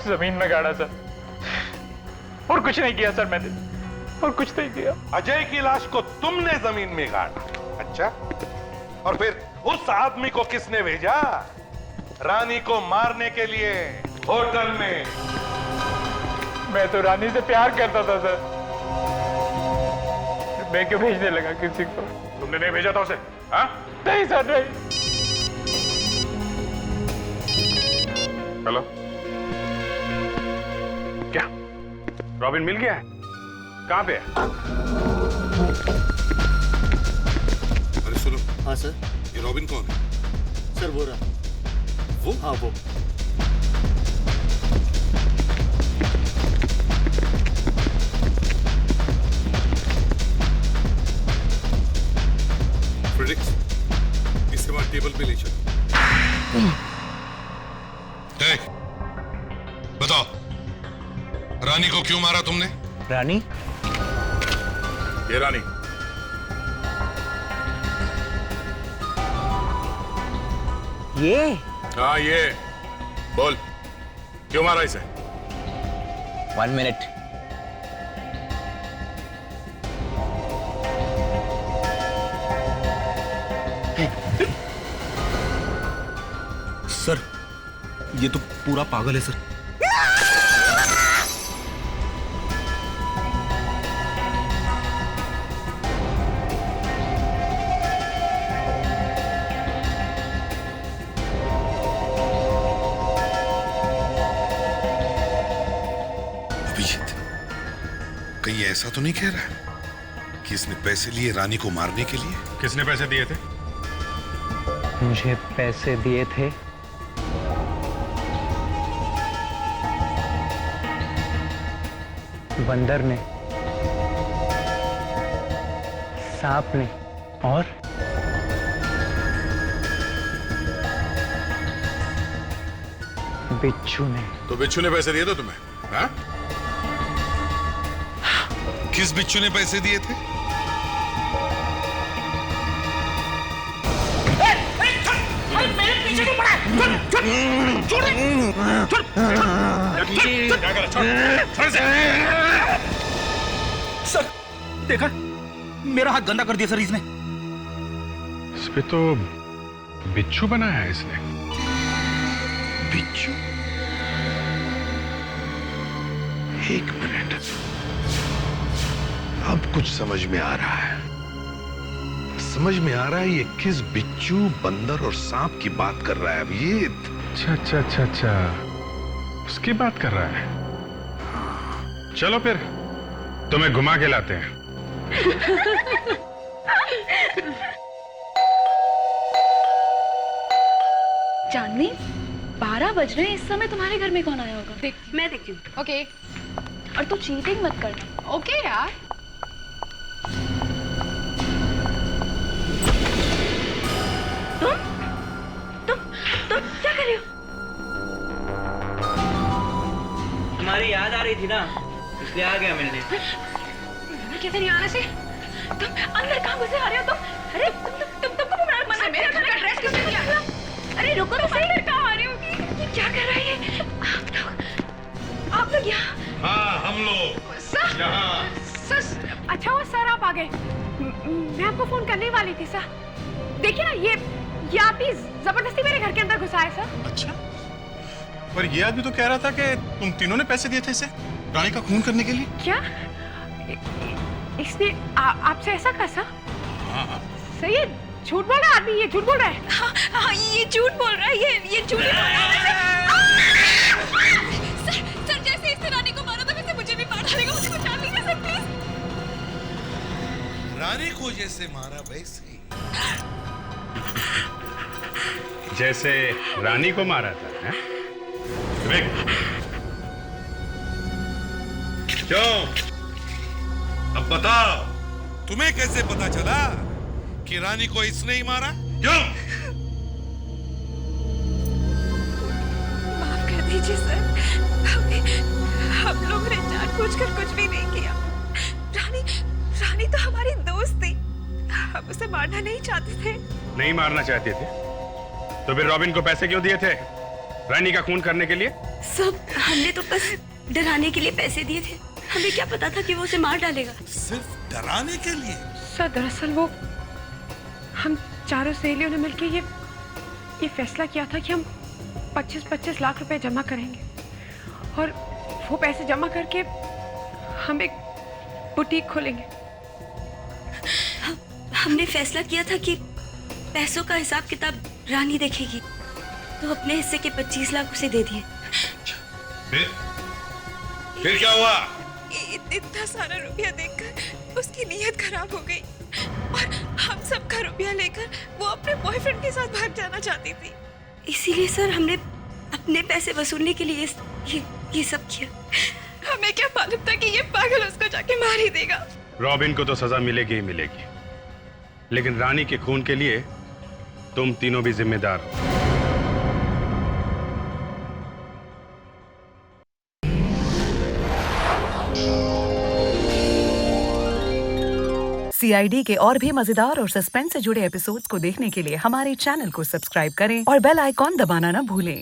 जमीन में गाड़ा सर, और कुछ नहीं किया सर मैंने, और कुछ नहीं किया। अजय की लाश को तुमने जमीन में गाड़ा? अच्छा, और फिर उस आदमी को किसने भेजा रानी को मारने के लिए होटल में? मैं तो रानी से प्यार करता था सर, मैं क्यों भेजने लगा किसी को? तुमने नहीं भेजा था उसे? हाँ? नहीं सर, नहीं। हेलो, क्या रॉबिन मिल गया है? कहां पे है? अरे सुनो। हाँ सर। ये रॉबिन कौन है? सर वो रहा। वो? हाँ वो। फ्रेडरिक्स, इसके बाद टेबल पे ले चलो। बताओ, रानी को क्यों मारा तुमने? रानी? ये रानी। ये? हाँ ये। बोल, क्यों मारा इसे? 1 मिनट। सर ये तो पूरा पागल है सर। अभिजीत, कहीं ऐसा तो नहीं कह रहा कि इसने पैसे लिए रानी को मारने के लिए? किसने पैसे दिए थे? मुझे पैसे दिए थे बंदर ने, सांप ने और बिच्छू ने। तो बिच्छू ने पैसे दिए थे तुम्हें? हाँ? किस बिच्छू ने पैसे दिए थे? मेरे पीछे क्यों पड़ा? सर देखा, मेरा हाथ गंदा कर दिया सर इसने। इस पे तो बिच्छू बनाया है इसने। बिच्छू? एक मिनट, अब कुछ समझ में आ रहा है। समझ में आ रहा है ये किस बिच्छू, बंदर और सांप की बात कर रहा है अभिजीत। अच्छा, उसकी बात कर रहा है। चलो फिर तुम्हें घुमा के लाते हैं। चांदनी, 12 बज रहे हैं, इस समय तुम्हारे घर में कौन आया होगा? मैं देखती हूँ। ओके। और तू चीटिंग मत करना। ओके यार। तुम क्या कर रहे हो? तुम्हारी याद आ रही थी ना, इसलिए आ गया मिलने। कैसे नहीं आने से? तुम अंदर कहाँ घुसे आ रहे हो तुम? अरे तुमको मेरे घर का ड्रेस क्यों नहीं दिया? अरे रुको तो सही, अंदर कहाँ आ रही होगी? क्या कर रही है? आप लोग यहाँ? हाँ, हम लोग सर, यहाँ। सर, अच्छा हुआ सर आप आ गए। मैं आपको फोन करने ही वाली थी सर। देखिए ना, ये आदमी जबरदस्ती मेरे घर के अंदर घुसा है सर। अच्छा, पर ये आदमी तो कह रहा था कि तुम तीनों ने पैसे दिए थे इसे रानी का खून करने के लिए। क्या इसने आपसे ऐसा कहा सर? हाँ। सही है, झूठ बोल रहा है आदमी, ये झूठ बोल रहा है। हाँ, ये झूठ बोल रहा है, ये झूठ बोल रहा है। सर, जैसे इसने रानी को मारा था वैसे मुझे भी मार डालेगा, मुझे बचा लीजिए सर प्लीज। रानी को जैसे मारा वैसे ही। जैसे रानी को मारा था, हैं? क्यों? अब बताओ, तुम्हें कैसे पता चला कि रानी को इसने ही मारा? क्यों? माफ कर दीजिए सर, हम लोग ने जानबूझकर कुछ भी नहीं किया। रानी तो हमारी दोस्त थी, हम उसे मारना नहीं चाहते थे। नहीं मारना चाहते थे तो फिर रॉबिन को पैसे क्यों दिए थे रानी का खून करने के लिए? सब हमने तो बस डराने के लिए पैसे दिए थे, हमें क्या पता था कि वो उसे मार डालेगा। सिर्फ डराने के लिए? सर दरअसल वो हम चारों सहेलियों ने मिलकर ये फैसला किया था कि हम 25-25 लाख रुपए जमा करेंगे और वो पैसे जमा करके हम एक बुटीक खोलेंगे। हमने फैसला किया था कि पैसों का हिसाब किताब रानी देखेगी, तो अपने हिस्से के 25 लाख उसे दे दिए। फिर क्या हुआ? इतना सारा रुपया देखकर उसकी नीयत खराब हो गई और हम सबका रुपया लेकर वो अपने बॉयफ्रेंड के साथ भाग जाना चाहती थी। इसीलिए सर हमने अपने पैसे वसूलने के लिए ये सब किया। हमें क्या मालूम था कि ये पागल उसको जाके मार ही देगा। रॉबिन को तो सजा मिलेगी ही मिलेगी, लेकिन रानी के खून के लिए तुम तीनों भी जिम्मेदार हो। CID के और भी मजेदार और सस्पेंस से जुड़े एपिसोड्स को देखने के लिए हमारे चैनल को सब्सक्राइब करें और बेल आइकॉन दबाना ना भूलें।